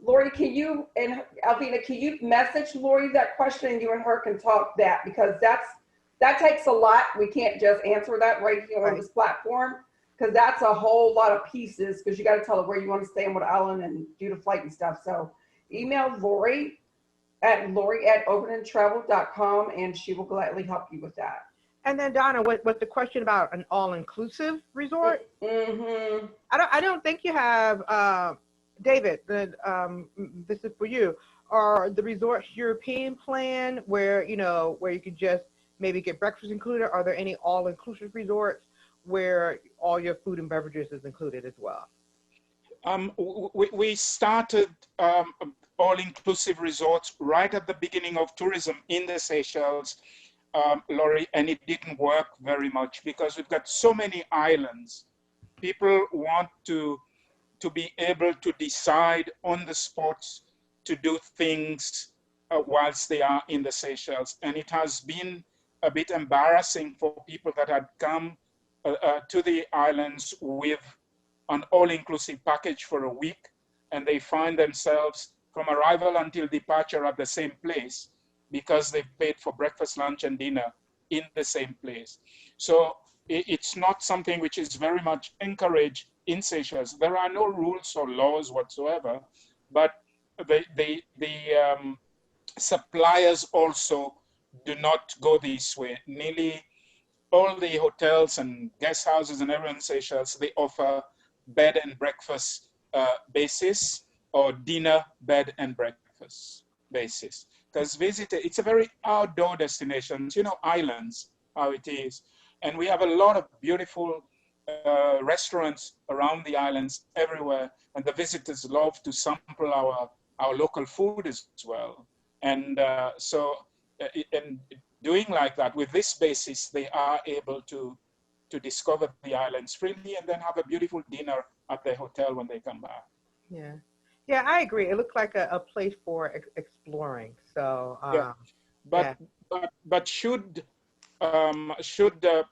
Lori. Alvina, can you message Lori that question, and you and her can talk that, because that takes a lot. We can't just answer that right here on this platform, because that's a whole lot of pieces, because you got to tell her where you want to stay and what island and do the flight and stuff. So email Lori at lori@overlandtravel.com, and she will gladly help you with that. And then Donna, what the question about an all-inclusive resort? Mm-hmm. I don't think you have, David, this is for you. Are the resorts European plan where you can just maybe get breakfast included? Are there any all-inclusive resorts where all your food and beverages is included as well? We started all-inclusive resorts right at the beginning of tourism in the Seychelles, Laurie, and it didn't work very much because we've got so many islands. People want to be able to decide on the spot to do things whilst they are in the Seychelles. And it has been a bit embarrassing for people that had come to the islands with an all-inclusive package for a week, and they find themselves from arrival until departure at the same place because they've paid for breakfast, lunch, and dinner in the same place. So it's not something which is very much encouraged in Seychelles. There are no rules or laws whatsoever, but the suppliers also do not go this way. Nearly all the hotels and guest houses and everyone in Seychelles, they offer bed and breakfast basis or dinner, bed and breakfast basis. Because it's a very outdoor destination. Islands, how it is. And we have a lot of beautiful restaurants around the islands everywhere. And the visitors love to sample our local food as well. And and doing like that with this basis, they are able to discover the islands freely and then have a beautiful dinner at their hotel when they come back. Yeah, I agree. It looks like a place for exploring. So, but should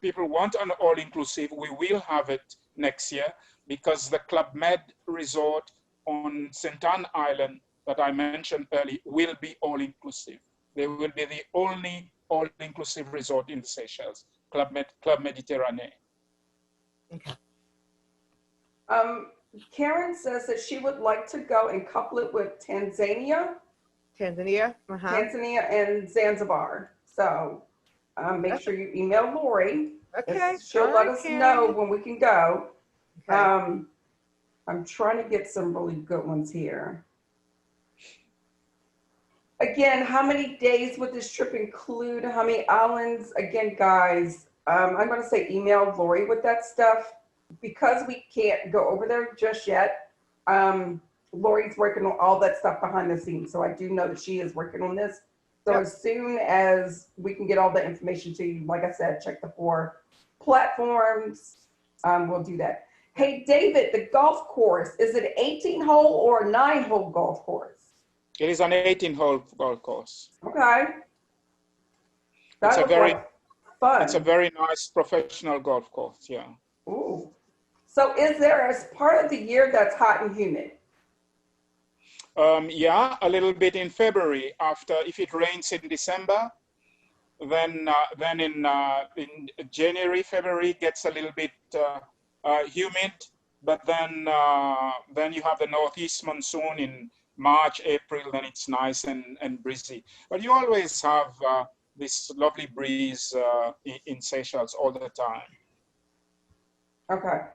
people want an all-inclusive, we will have it next year, because the Club Med resort on St. Anne Island that I mentioned earlier will be all-inclusive. They will be the only all-inclusive resort in the Seychelles, Club Mediterranean. Okay. Karen says that she would like to go and couple it with Tanzania Tanzania and Zanzibar. So make sure you email Lori. Okay. She'll let us know when we can go. Okay. I'm trying to get some really good ones here. Again, how many days would this trip include? How many islands? Again, guys, I'm going to say email Lori with that stuff, because we can't go over there just yet. Lori's working on all that stuff behind the scenes, so I do know that she is working on this. So as soon as we can get all the information to you, like I said, check the 4 platforms. We'll do that. Hey, David, the golf course, is it an 18-hole or a 9-hole golf course? It is an 18-hole golf course. Okay. It's a very fun. It's a very nice professional golf course, yeah. Ooh. So is there a part of the year that's hot and humid? Yeah, a little bit in February if it rains in December, then in January, February gets a little bit humid, but then you have the northeast monsoon in March, April, then it's nice and breezy. But you always have this lovely breeze in Seychelles all the time. Okay.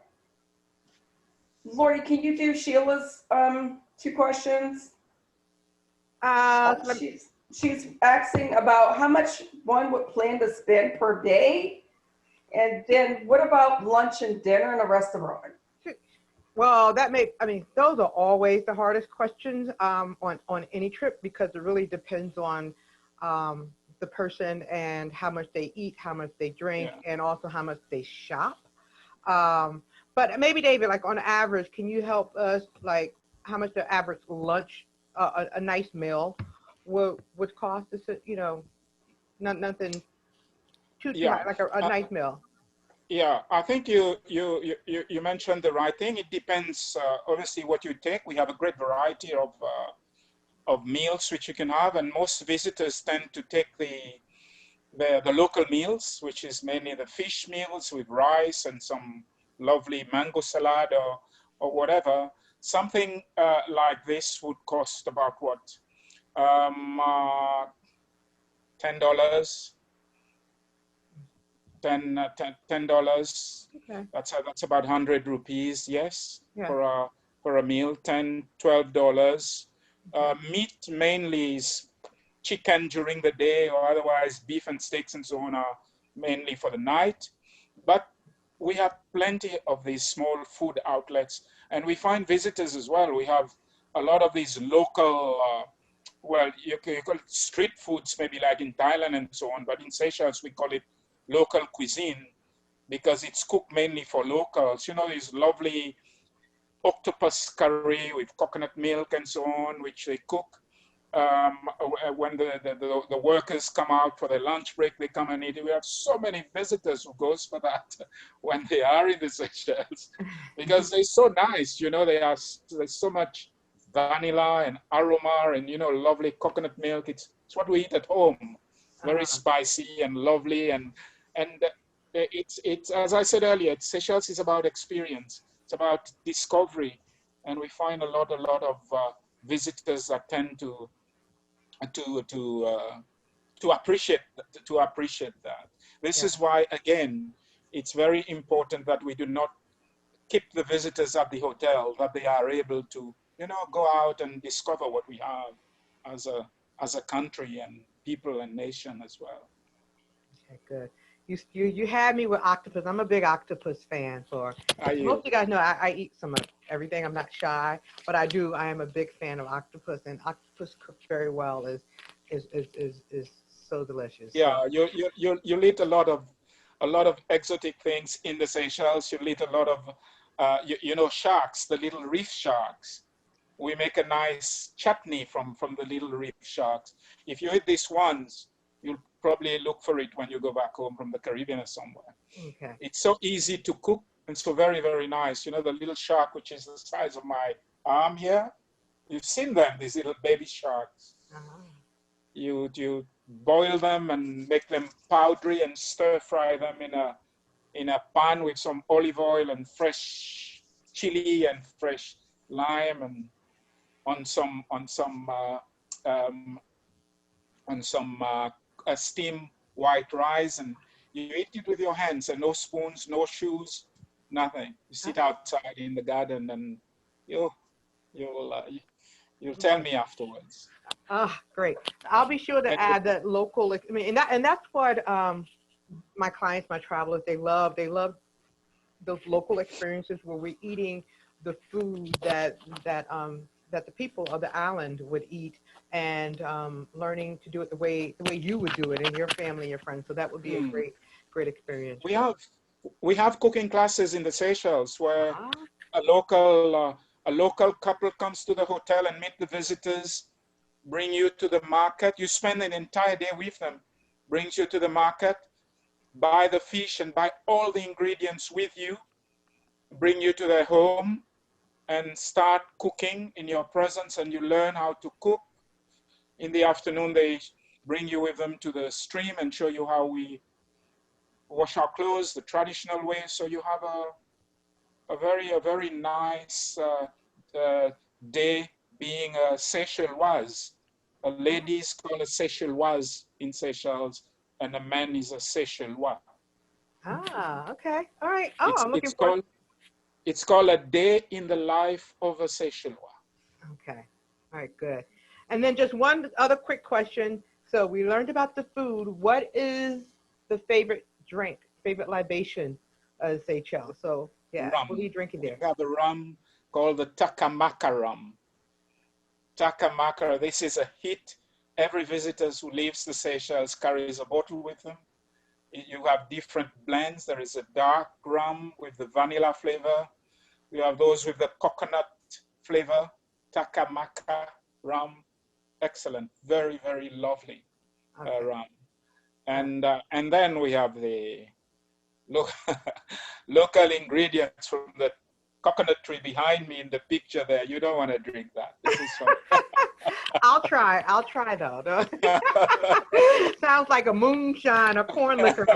Lori, can you do Sheila's 2 questions? Let me- She's asking about how much one would plan to spend per day, and then what about lunch and dinner in a restaurant? Well, those are always the hardest questions on any trip, because it really depends on the person and how much they eat, how much they drink, Yeah. and also how much they shop. But maybe, David, like on average, can you help us, like how much the average lunch, a nice meal would cost us, nothing too Yeah. high, like a nice meal. Yeah, I think you mentioned the right thing. It depends, obviously, what you take. We have a great variety of meals which you can have, and most visitors tend to take the local meals, which is mainly the fish meals with rice and some lovely mango salad or whatever. Something like this would cost about what? $10. $10. Okay. That's about 100 rupees, yes, Yeah. for a meal. $12. Okay. Meat mainly is chicken during the day, or otherwise beef and steaks and so on are mainly for the night. But we have plenty of these small food outlets, and we find visitors as well. We have a lot of these local, well, you call it street foods, maybe like in Thailand and so on, but in Seychelles we call it local cuisine, because it's cooked mainly for locals. You know, these lovely octopus curry with coconut milk and so on, which they cook. When the workers come out for their lunch break, they come and eat. We have so many visitors who goes for that when they are in the Seychelles, because they're so nice. You know, there's so much vanilla and aroma and, lovely coconut milk. It's what we eat at home. Very spicy and lovely, and it's as I said earlier, Seychelles is about experience. It's about discovery, and we find a lot of visitors that tend to appreciate that. This is why, again, it's very important that we do not keep the visitors at the hotel, that they are able to, go out and discover what we have as a country and people and nation as well. Okay, good. You had me with octopus. I'm a big octopus fan. For Are you? most of you guys know, I eat some of everything. I'm not shy, but I am a big fan of octopus, and octopus cooked very well is so delicious. Yeah, So. you'll eat a lot of exotic things in the Seychelles. You'll eat a lot of sharks, the little reef sharks. We make a nice chutney from the little reef sharks. If you eat these ones, you'll probably look for it when you go back home from the Caribbean or somewhere. Okay. It's so easy to cook and so very, very nice. You know, the little shark, which is the size of my arm here, you've seen them, these little baby sharks. You boil them and make them powdery and stir fry them in a pan with some olive oil and fresh chili and fresh lime, and on some steamed white rice, and you eat it with your hands, and no spoons, no shoes, nothing. You sit outside in the garden, and you'll tell me afterwards. Great. I'll be sure to add that local. I mean, and that's what my clients, my travelers, they love those local experiences where we're eating the food that the people of the island would eat, and learning to do it the way you would do it, and your family, your friends. So that would be a great experience. We have cooking classes in the Seychelles where a local couple comes to the hotel and meet the visitors, bring you to the market. You spend an entire day with them, brings you to the market, buy the fish and buy all the ingredients with you, bring you to their home, and start cooking in your presence, and you learn how to cook. In the afternoon, they bring you with them to the stream and show you how we wash our clothes the traditional way. So you have a very nice day being a Seychelloise. A lady is called a Seychelloise in Seychelles, and a man is a Seychellois. Ah, okay. All right. Oh, I'm looking It's for it. called a day in the life of a Seychellois. Okay. All right, good. And then just one other quick question. So we learned about the food. What is the favorite drink, favorite libation of Seychelles? So yeah, what are you Rum. drinking We there? have a rum called the Takamaka rum. Takamaka, this is a hit. Every visitor who leaves the Seychelles carries a bottle with them. You have different blends. There is a dark rum with the vanilla flavor. You have those with the coconut flavor, Takamaka rum. Excellent, very, very lovely Okay. rum. And then we have the local ingredients from the coconut tree behind me in the picture there. You don't want to drink that. This is from I'll try though. Sounds like a moonshine or corn liquor,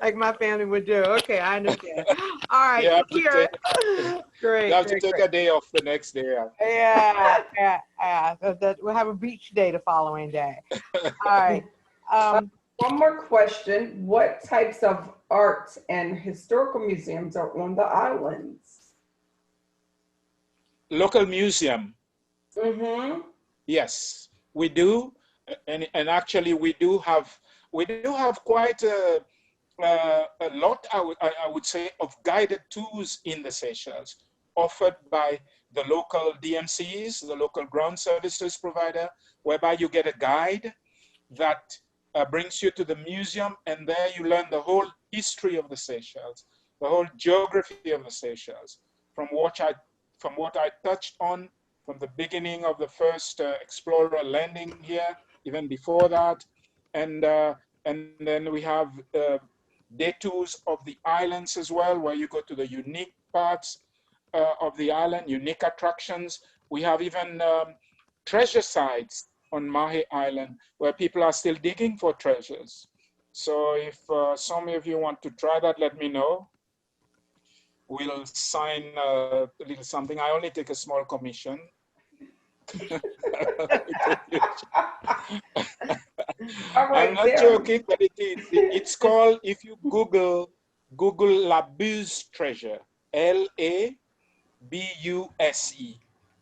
like my family would do. Okay, I understand. All right, you have to Kira. take, Great, you have to great, take great. a day off the next day. Yeah. We'll have a beach day the following day. All right. One more question. What types of art and historical museums are on the islands? Local museum. Mm-hmm. Yes, we do, and actually we do have quite a lot, I would say, of guided tours in the Seychelles, offered by the local DMCs, the local ground services provider, whereby you get a guide that brings you to the museum, and there you learn the whole history of the Seychelles, the whole geography of the Seychelles, from what I touched on from the beginning of the first explorer landing here, even before that, and then we have day tours of the islands as well, where you go to the unique parts of the island, unique attractions. We have even treasure sites on Mahe Island where people are still digging for treasures. So if some of you want to try that, let me know. We'll sign a little something. I only take a small commission. All right, I'm not joking, but it's called, if you Google La Buse Treasure, Labuse,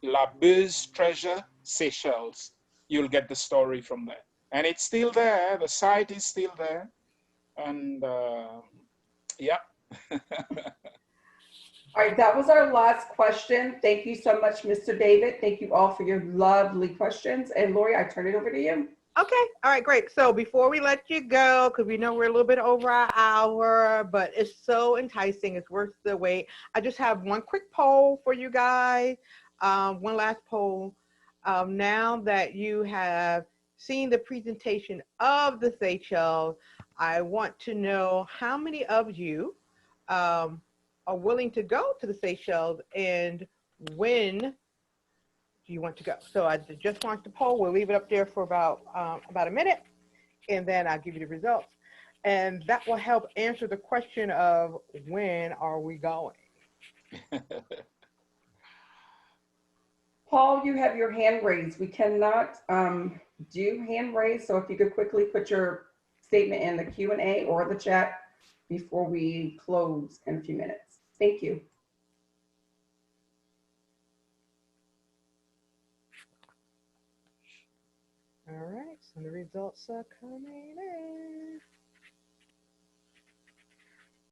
La Buse Treasure, Seychelles. You'll get the story from there. And it's still there, the site is still there. And yeah. All right, that was our last question. Thank you so much, Mr. David. Thank you all for your lovely questions. And Lori, I turn it over to you. Okay. All right, great. So before we let you go, because we know we're a little bit over our hour, but it's so enticing. It's worth the wait. I just have one quick poll for you guys. One last poll. Now that you have seen the presentation of the Seychelles, I want to know how many of you are willing to go to the Seychelles, and when do you want to go? So I just want the poll. We'll leave it up there for about a minute, and then I'll give you the results. And that will help answer the question of when are we going? Paul, you have your hand raised. We cannot do hand raise. So if you could quickly put your statement in the Q&A or the chat before we close in a few minutes. Thank you. All right, so the results are coming in.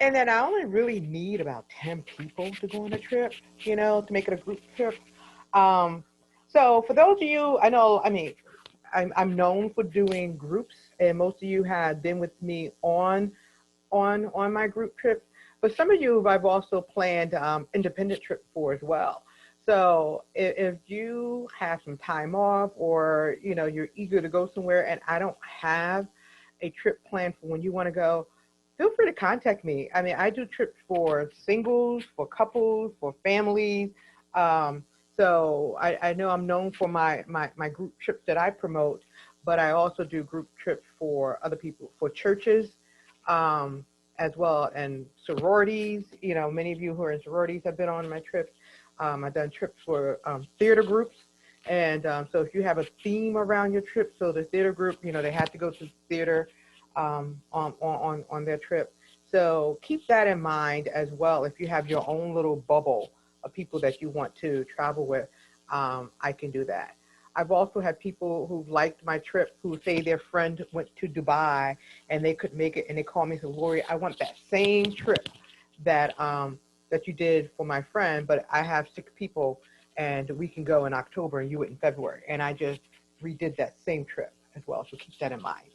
And then I only really need about 10 people to go on a trip, to make it a group trip. So for those of you, I'm known for doing groups, and most of you have been with me on my group trips. But some of you I've also planned independent trips for as well. So if you have some time off, or you're eager to go somewhere and I don't have a trip planned for when you want to go, feel free to contact me. I mean, I do trips for singles, for couples, for families. So I know I'm known for my group trips that I promote, but I also do group trips for other people, for churches, as well, and sororities. You know, many of you who are in sororities have been on my trips. I've done trips for theater groups. And so if you have a theme around your trip, so the theater group, you know, they have to go to theater on their trip. So keep that in mind as well. If you have your own little bubble of people that you want to travel with, I can do that. I've also had people who liked my trip who say their friend went to Dubai and they couldn't make it, and they call me and say, Lori, I want that same trip that that you did for my friend, but I have 6 people and we can go in October and you went in February. And I just redid that same trip as well. So keep that in mind.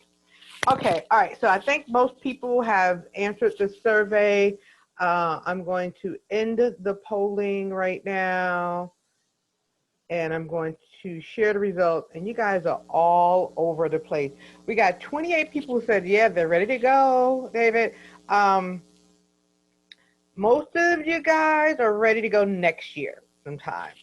Okay, all right. So I think most people have answered the survey. I'm going to end the polling right now. And I'm going to share the results. And you guys are all over the place. We got 28 people who said, yeah, they're ready to go, David. Most of you guys are ready to go next year sometime.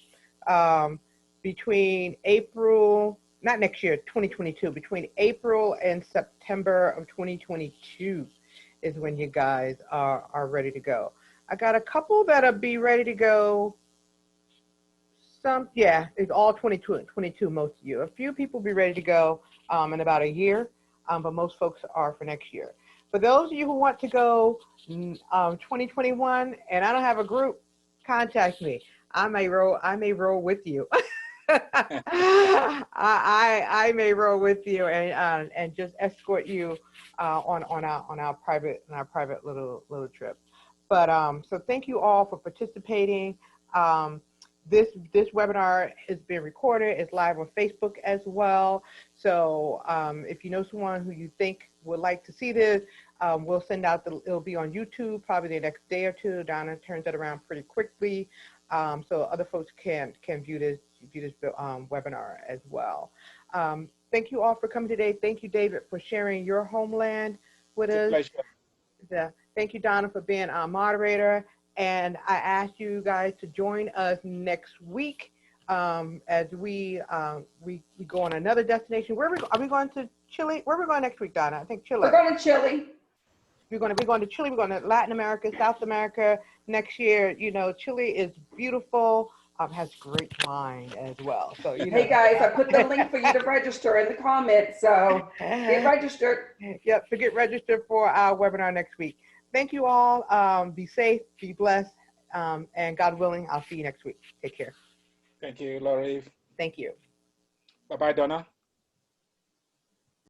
Between April, not next year, 2022, between April and September of 2022 is when you guys are ready to go. I got a couple that'll be ready to go. Yeah, it's all 22, most of you. A few people be ready to go in about a year, but most folks are for next year. For those of you who want to go 2021 and I don't have a group, contact me. I may roll with you. I may roll with you and just escort you on our private little trip. But so thank you all for participating. This webinar is being recorded. It's live on Facebook as well. So if you know someone who you think would like to see this, we'll send out it'll be on YouTube probably the next day or two. Donna turns that around pretty quickly, so other folks can view this webinar as well. Thank you all for coming today. Thank you, David, for sharing your homeland with us. Pleasure. Thank you, Donna, for being our moderator. And I ask you guys to join us next week as we go on another destination. Are we going to Chile? Where are we going next week, Donna? I think Chile. We're going to Chile. We're going to Chile. We're going to Latin America, South America next year. You know, Chile is beautiful. Has great wine as well. So you know. Hey guys, I put the link for you to register in the comments. So get registered. Yep. So get registered for our webinar next week. Thank you all. Be safe, be blessed, and God willing, I'll see you next week. Take care. Thank you, Laurie. Thank you. Bye-bye, Donna.